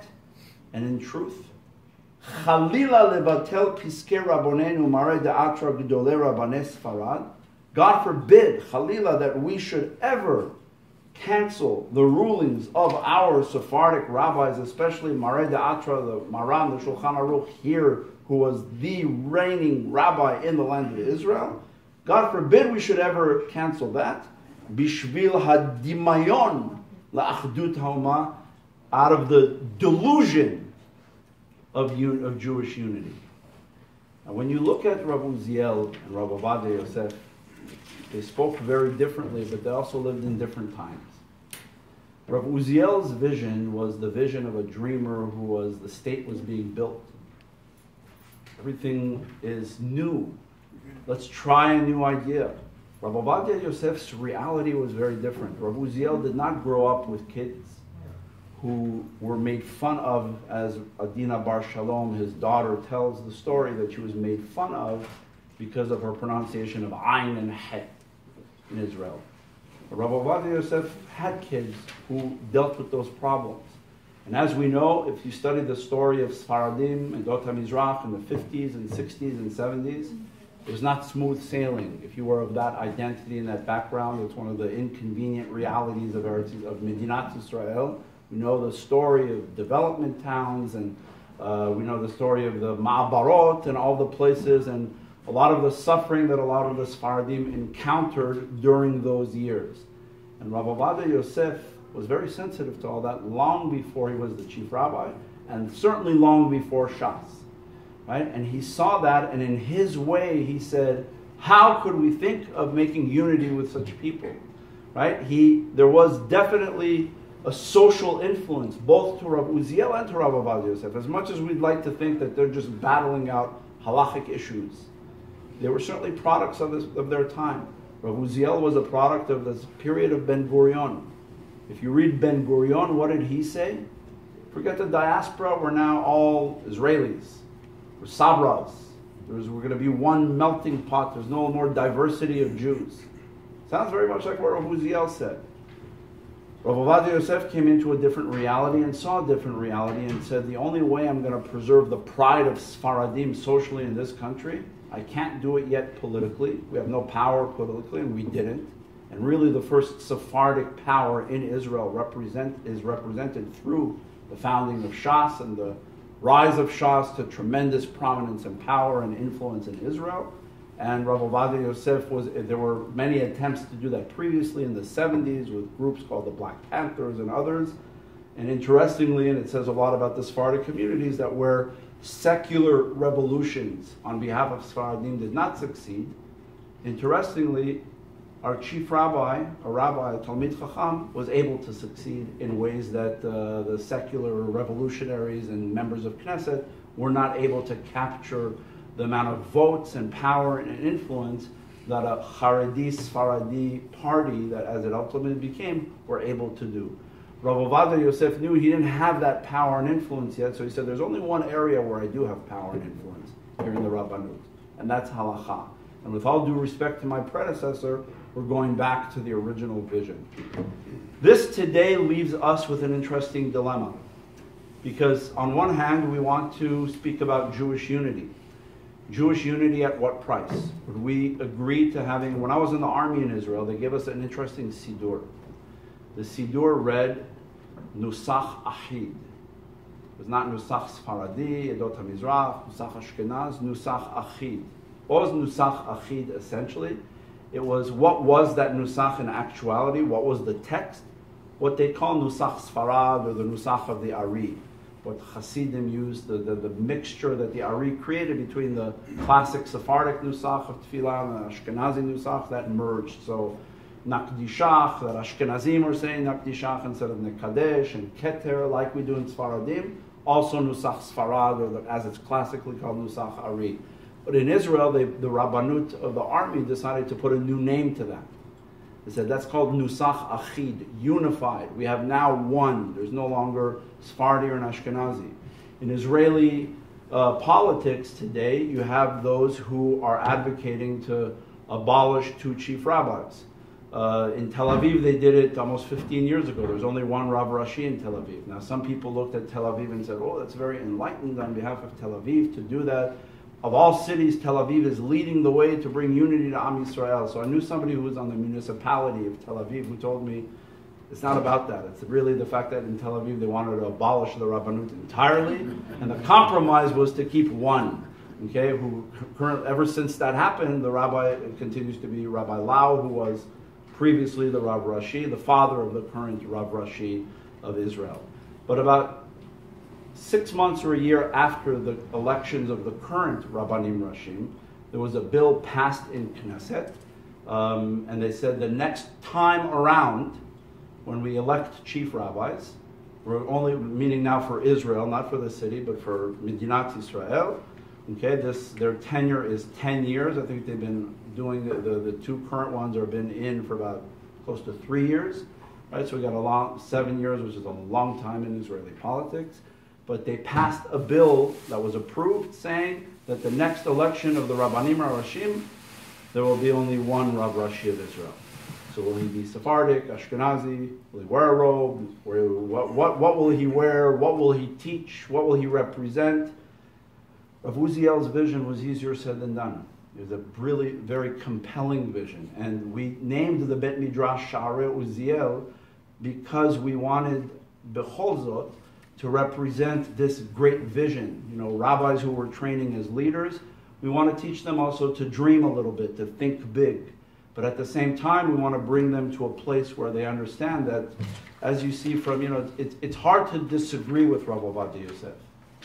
and in truth, Chalila levatel piskei rabonenu mare de'atra gdolei rabbanei Sfarad. God forbid, Chalila, that we should ever cancel the rulings of our Sephardic rabbis, especially Mare de'atra, the Maran, the Shulchan Aruch here, who was the reigning rabbi in the land of Israel. God forbid we should ever cancel that. Bishvil hadimayon la'achdut ha'umah, out of the delusion of Jewish unity. Now, when you look at Rav Uziel and Rav Ovadia Yosef, they spoke very differently, but they also lived in different times. Rav Uziel's vision was the vision of a dreamer the state was being built. Everything is new. Let's try a new idea. Rav Ovadia Yosef's reality was very different. Rav Uziel did not grow up with kids who were made fun of, as Adina Bar Shalom, his daughter, tells the story that she was made fun of because of her pronunciation of Ayin and Het in Israel. Rav Ovadia Yosef had kids who dealt with those problems. And as we know, if you study the story of Sfaradim and Dot HaMizrach in the 50s and 60s and 70s, it was not smooth sailing. If you were of that identity and that background, it's one of the inconvenient realities of Medinat Israel. We know the story of development towns, and we know the story of the Ma'abarot and all the places, and a lot of the suffering that a lot of the Sephardim encountered during those years. And Rav Ovadia Yosef was very sensitive to all that long before he was the chief rabbi, and certainly long before Shas. Right? And he saw that, and in his way he said, how could we think of making unity with such people? Right? There was definitely a social influence, both to Rav Uziel and to Rav Ovadia Yosef. As much as we'd like to think that they're just battling out halachic issues, they were certainly products of their time. Rav Uziel was a product of this period of Ben Gurion. If you read Ben Gurion, what did he say? Forget the diaspora, we're now all Israelis. We're Sabras. We're going to be one melting pot. There's no more diversity of Jews. Sounds very much like what Rav Uziel said. Rav Ovadia Yosef came into a different reality and saw a different reality and said, the only way I'm going to preserve the pride of Sfaradim socially in this country, I can't do it yet politically. We have no power politically, and we didn't. And really the first Sephardic power in Israel is represented through the founding of Shas and the rise of Shas to tremendous prominence and power and influence in Israel. And Rav Ovadia Yosef there were many attempts to do that previously in the 70s with groups called the Black Panthers and others. And interestingly, and it says a lot about the Sephardic communities, that where secular revolutions on behalf of Sephardim did not succeed, interestingly, our chief rabbi, a Talmid Chacham, was able to succeed in ways that the secular revolutionaries and members of Knesset were not able to capture the amount of votes and power and influence that a Haredi Sfaradi party, that as it ultimately became, were able to do. Rav Ovadia Yosef knew he didn't have that power and influence yet, so he said, there's only one area where I do have power and influence here in the Rabbanut, and that's halacha. And with all due respect to my predecessor, we're going back to the original vision. This today leaves us with an interesting dilemma. Because on one hand, we want to speak about Jewish unity. Jewish unity at what price? Would we agree to having, when I was in the army in Israel, they gave us an interesting Sidur. The Sidur read, Nusach Achid. It was not Nusach Sephardi, Edot HaMizrach, Nusach Ashkenaz, Nusach Achid. What was Nusach Achid essentially? It was what was that Nusach in actuality, what was the text, what they call Nusach Sfarad or the Nusach of the Ari. What Hasidim used, the mixture that the Ari created between the classic Sephardic Nusach of Tefillah and the Ashkenazi Nusach that merged. So Nakdishach, that Ashkenazim are saying Nakdishach instead of Nekadesh, and Keter, like we do in Sfaradim, also Nusach Sfarad, or as it's classically called Nusach Ari. But in Israel, the Rabbanut of the army decided to put a new name to that. They said that's called Nusach Achid, unified. We have now one. There's no longer Sephardi or Ashkenazi. In Israeli politics today, you have those who are advocating to abolish two chief rabbis. In Tel Aviv, they did it almost 15 years ago. There's only one Rav Rashi in Tel Aviv. Now, some people looked at Tel Aviv and said, oh, that's very enlightened on behalf of Tel Aviv to do that. Of all cities, Tel Aviv is leading the way to bring unity to Am Yisrael. So I knew somebody who was on the municipality of Tel Aviv who told me, it's not about that. It's really the fact that in Tel Aviv they wanted to abolish the Rabbanut entirely, and the compromise was to keep one. Okay, ever since that happened, the rabbi continues to be Rabbi Lau, who was previously the Rav Rashi, the father of the current Rav Rashi of Israel. But about 6 months or a year after the elections of the current Rabbanim Rashim, there was a bill passed in Knesset, and they said the next time around, when we elect chief rabbis, we're only meaning now for Israel, not for the city, but for Medinat Israel. Okay, their tenure is 10 years. I think they've been doing the two current ones have been in for about close to 3 years, right? So we got 7 years, which is a long time in Israeli politics. But they passed a bill that was approved saying that the next election of the Rabbanim Rashim, there will be only one Rav Rashi of Israel. So will he be Sephardic, Ashkenazi? Will he wear a robe? What will he wear? What will he teach? What will he represent? Rav Uziel's vision was easier said than done. It was a really very compelling vision. And we named the Bet Midrash Sha'arei Uziel because we wanted Bechol Zot to represent this great vision. You know, rabbis who were training as leaders, we want to teach them also to dream a little bit, to think big. But at the same time, we want to bring them to a place where they understand that, as you see from, it's hard to disagree with Rav Ovadia Yosef.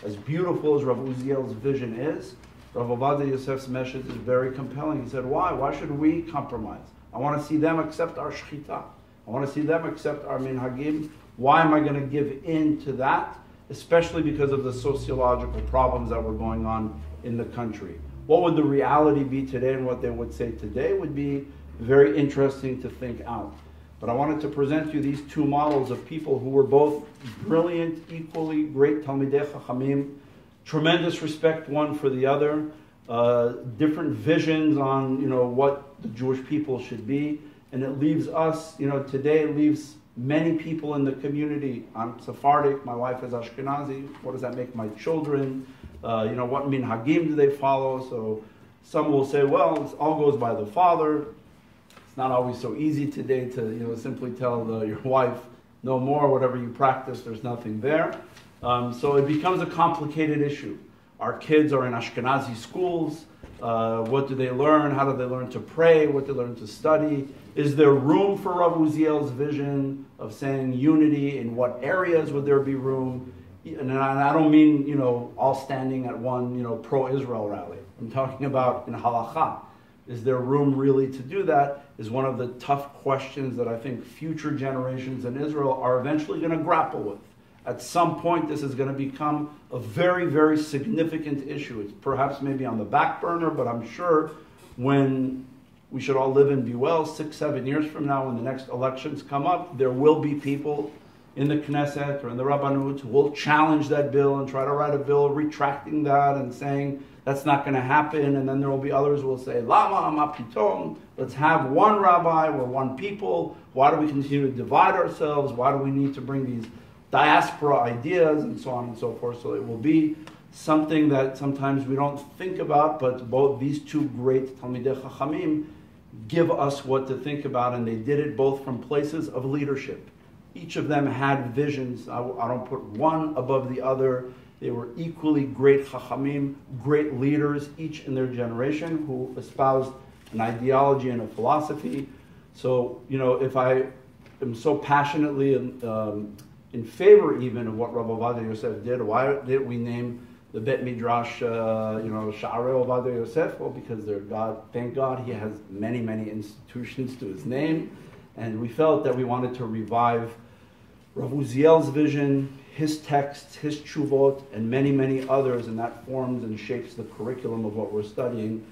As beautiful as Rav Uziel's vision is, Rav Ovadia Yosef's message is very compelling. He said, why? Why should we compromise? I want to see them accept our shechita. I want to see them accept our minhagim. Why am I going to give in to that? Especially because of the sociological problems that were going on in the country. What would the reality be today, and what they would say today would be very interesting to think out. But I wanted to present you these two models of people who were both brilliant, equally great Talmidei Chachamim, tremendous respect one for the other, different visions on what the Jewish people should be, and it leaves us, today it leaves many people in the community. I'm Sephardic, my wife is Ashkenazi. What does that make my children? What minhagim do they follow? So some will say, well, it all goes by the father. It's not always so easy today to simply tell your wife, no more, whatever you practice, there's nothing there. So it becomes a complicated issue. Our kids are in Ashkenazi schools. What do they learn? How do they learn to pray? What do they learn to study? Is there room for Rav Uziel's vision of saying unity? In what areas would there be room? And I don't mean, all standing at one, pro-Israel rally. I'm talking about in halakha. Is there room really to do that? Is one of the tough questions that I think future generations in Israel are eventually going to grapple with. At some point, this is going to become a very, very significant issue. It's perhaps maybe on the back burner, but I'm sure when we should all live and be well, 6-7 years from now, when the next elections come up, there will be people in the Knesset or in the Rabbanut who will challenge that bill and try to write a bill retracting that and saying that's not going to happen. And then there will be others who will say, Lama, ma pitom, let's have one rabbi, we're one people. Why do we continue to divide ourselves? Why do we need to bring these diaspora ideas and so on and so forth? So it will be something that sometimes we don't think about, but both these two great Talmidei Chachamim give us what to think about, and they did it both from places of leadership. Each of them had visions. I don't put one above the other. They were equally great Chachamim, great leaders, each in their generation, who espoused an ideology and a philosophy. So, if I am so passionately in favor even of what Rabbi Ovadia Yosef did, why did we name the Bet Midrash, Sha'arei Ovadia Yosef? Well, because thank God, he has many, many institutions to his name. And we felt that we wanted to revive Rav Uziel's vision, his texts, his tshuvot, and many, many others, and that forms and shapes the curriculum of what we're studying.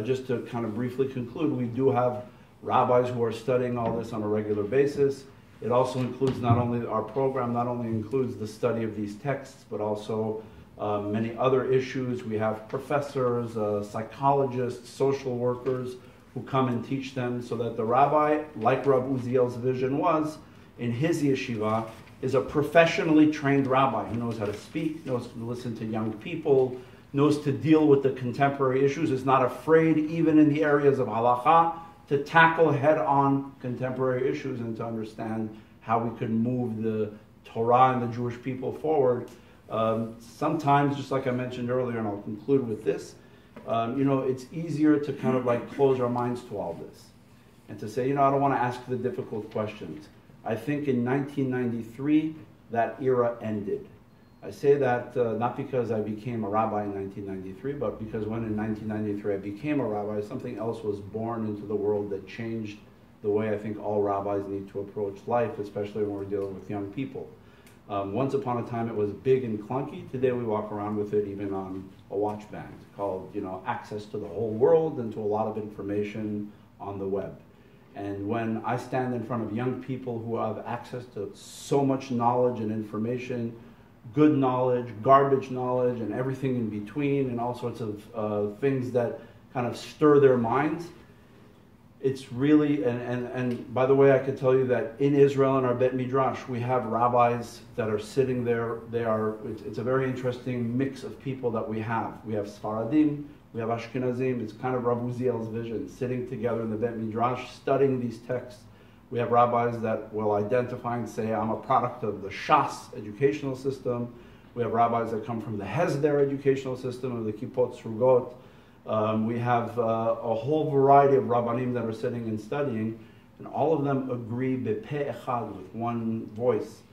Just to kind of briefly conclude, we do have rabbis who are studying all this on a regular basis. It also includes our program not only includes the study of these texts, but also many other issues. We have professors, psychologists, social workers who come and teach them, so that the rabbi, like Rav Uziel's vision was, in his yeshiva, is a professionally trained rabbi who knows how to speak, knows to listen to young people, knows to deal with the contemporary issues, is not afraid, even in the areas of halacha, to tackle head-on contemporary issues and to understand how we could move the Torah and the Jewish people forward. Sometimes, just like I mentioned earlier, and I'll conclude with this, it's easier to kind of like close our minds to all this and to say, I don't want to ask the difficult questions. I think in 1993, that era ended. I say that not because I became a rabbi in 1993, but because when in 1993 I became a rabbi, something else was born into the world that changed the way I think all rabbis need to approach life, especially when we're dealing with young people. Once upon a time it was big and clunky. Today we walk around with it even on a watch band called, access to the whole world and to a lot of information on the web. And when I stand in front of young people who have access to so much knowledge and information, good knowledge, garbage knowledge, and everything in between, and all sorts of things that kind of stir their minds, it's really, and by the way, I could tell you that in Israel, in our Bet Midrash, we have rabbis that are sitting there. It's a very interesting mix of people that we have. We have Sephardim, we have Ashkenazim. It's kind of Rav Uziel's vision, sitting together in the Bet Midrash, studying these texts. We have rabbis that will identify and say, I'm a product of the Shas educational system. We have rabbis that come from the Hesder educational system, of the Kippot Srugot. We have a whole variety of rabbanim that are sitting and studying, and all of them agree bepeh echad, with one voice,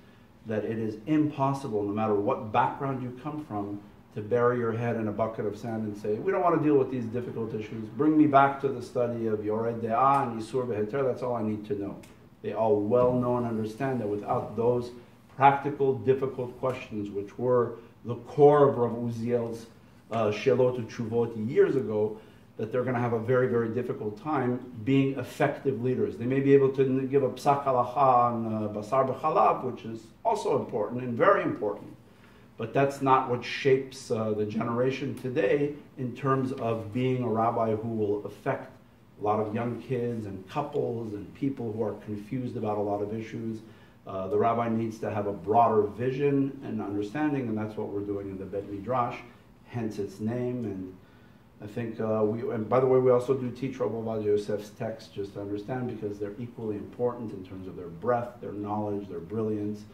that it is impossible, no matter what background you come from, to bury your head in a bucket of sand and say, we don't want to deal with these difficult issues. Bring me back to the study of Yored De'ah and Yisur Beheter. That's all I need to know. They all well know and understand that without those practical, difficult questions, which were the core of Rav Uziel's Shelot Chuvot years ago, that they're going to have a very, very difficult time being effective leaders. They may be able to give a psak halacha on basar b'chalav, which is also important and very important. But that's not what shapes the generation today in terms of being a rabbi who will affect a lot of young kids and couples and people who are confused about a lot of issues. The rabbi needs to have a broader vision and understanding, and that's what we're doing in the Bet Midrash, hence its name. And I think, and by the way, we also do teach Rabbi Ovadia Yosef's texts, just to understand, because they're equally important in terms of their breadth, their knowledge, their brilliance.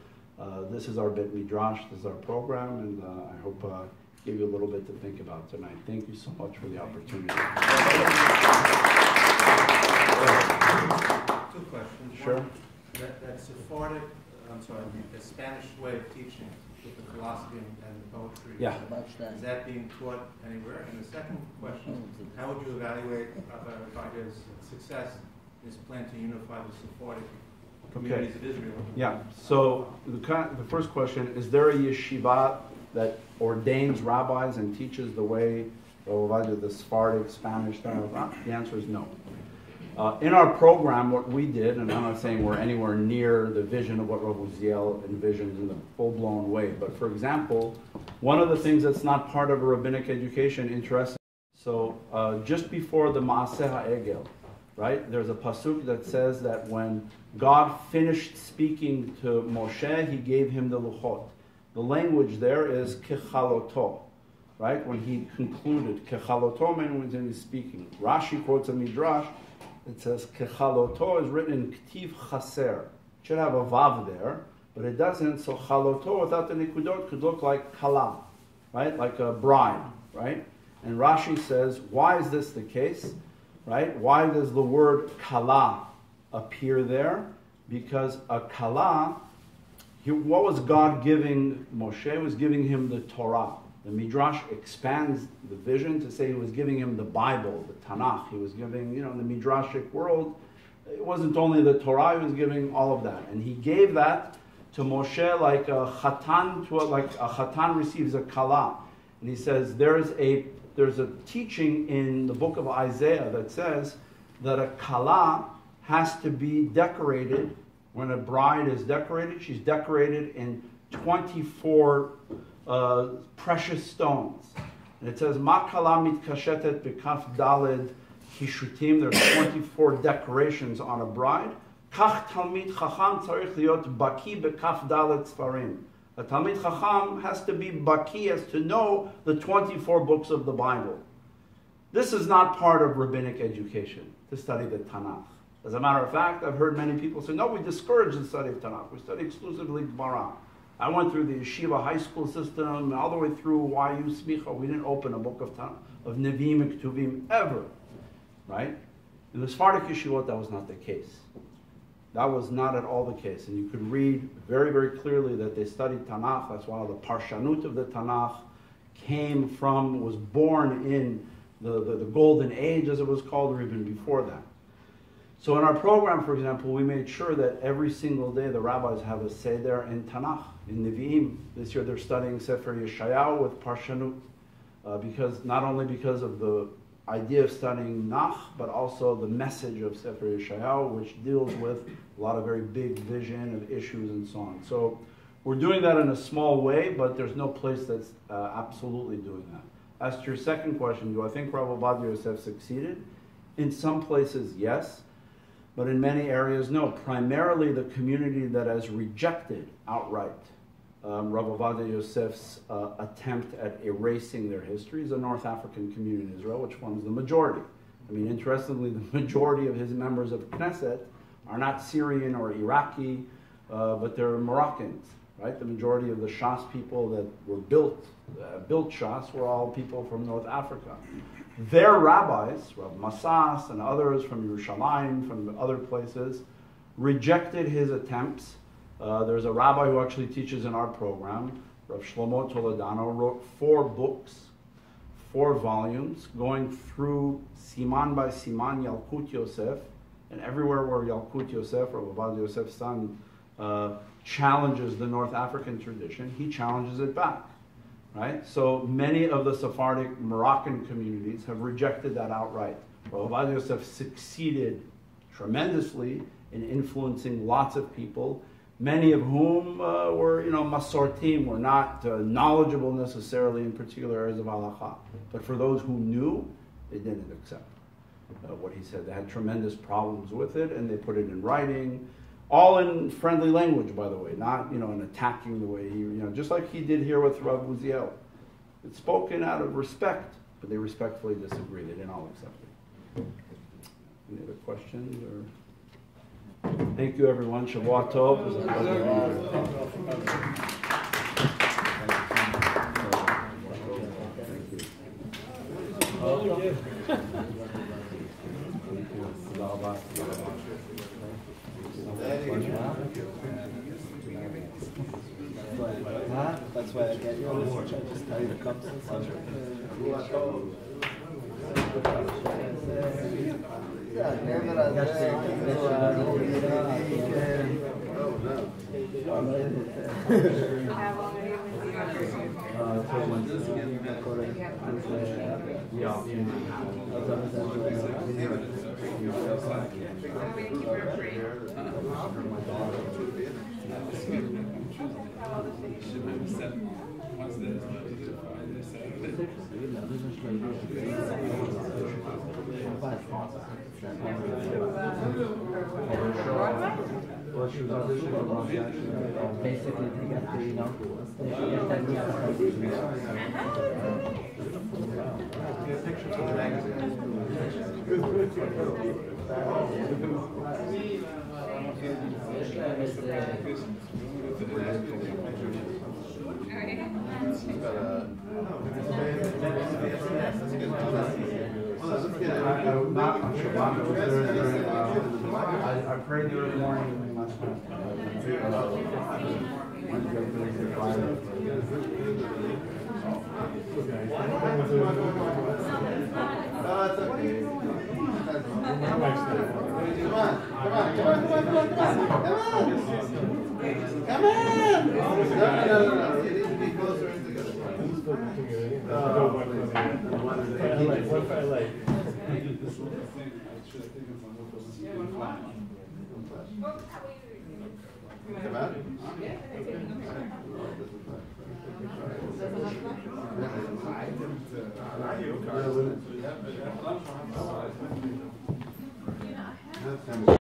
This is our Bet Midrash, this is our program, and I hope I gave you a little bit to think about tonight. Thank you so much for the opportunity. Two questions. Sure. One, that Sephardic, the Spanish way of teaching with the philosophy and the poetry. Yeah. Is that being taught anywhere? And the second question, how would you evaluate Rabbi's success in his plan to unify the Sephardic communities of Israel? Yeah. So the first question, is there a yeshiva that ordains rabbis and teaches the way the Sephardic, Spanish style? The answer is no. In our program, what we did, and I'm not saying we're anywhere near the vision of what Rabbi Uziel envisions in the full-blown way, but for example, one of the things that's not part of a rabbinic education, interesting. So just before the Maaseh HaEgel, right, there's a pasuk that says that when God finished speaking to Moshe, he gave him the luchot. The language there is kechaloto, right? When he concluded, kechaloto means when he's speaking. Rashi quotes a midrash. It says kechaloto is written in ktiv chaser. It should have a vav there, but it doesn't. So chaloto without the nikudot could look like kala, right? Like a bride, right? And Rashi says, why is this the case, right? Why does the word kala appear there? Because a kala, what was God giving Moshe? He was giving him the Torah. The Midrash expands the vision to say he was giving him the Bible, the Tanakh. He was giving, in the Midrashic world, it wasn't only the Torah, he was giving all of that. And he gave that to Moshe like a chatan, like a chatan receives a kala. And he says, there's a teaching in the book of Isaiah that says that a kala has to be decorated. When a bride is decorated, she's decorated in 24 precious stones. And it says, Ma kala mitkashetet bekaf daled kishutim. There's 24 decorations on a bride. Kach talmid chacham tzarich liot baki bekaf daled sfarim. A talmid chacham has to be baki, has to know the 24 books of the Bible. This is not part of rabbinic education, to study the Tanakh. As a matter of fact, I've heard many people say, no, we discourage the study of Tanakh. We study exclusively Gemara. I went through the yeshiva high school system, all the way through YU Smicha. We didn't open a book of Nevi'im and Ketuvim ever, right? In the Sephardic yeshivot, that was not the case. That was not at all the case. And you could read very, very clearly that they studied Tanakh. That's why the Parshanut of the Tanakh was born in the Golden Age, as it was called, or even before that. So in our program, for example, we made sure that every single day the rabbis have a seder in Tanakh, in Nevi'im. This year they're studying Sefer Yeshayahu with Parshanut, not only because of the idea of studying Nach, but also the message of Sefer Yeshayahu, which deals with a lot of very big vision of issues and so on. So we're doing that in a small way, but there's no place that's absolutely doing that. As to your second question, do I think Rabbi Ovadia Yosef succeeded? In some places, yes. But in many areas, no. Primarily the community that has rejected outright Rabbi Ovadia Yosef's attempt at erasing their history is a North African community in Israel, which forms the majority. I mean, interestingly, the majority of his members of Knesset are not Syrian or Iraqi, but they're Moroccans, right? The majority of the Shas people that were built Shas were all people from North Africa. Their rabbis, Rav Masas and others from Yerushalayim, from other places, rejected his attempts. There's a rabbi who actually teaches in our program, Rav Shlomo Toledano, wrote 4 books, 4 volumes, going through Siman by Siman Yalkut Yosef, and everywhere where Yalkut Yosef, or Ovadia Yosef's son, challenges the North African tradition, he challenges it back. Right? So many of the Sephardic Moroccan communities have rejected that outright. Ovadia Yosef succeeded tremendously in influencing lots of people, many of whom were, Masortim, were not knowledgeable necessarily in particular areas of halakha. But for those who knew, they didn't accept what he said. They had tremendous problems with it, and they put it in writing. All in friendly language, by the way, not, in attacking the way he, just like he did here with Rabbi Uziel. It's spoken out of respect, but they respectfully disagree. They didn't all accept it. Any other questions? Or thank you, everyone. Shavua Tov. It was a That's why I get you. I just tell you the cups and stuff. Basically, they get the, you know, they get that I prayed the early morning last night.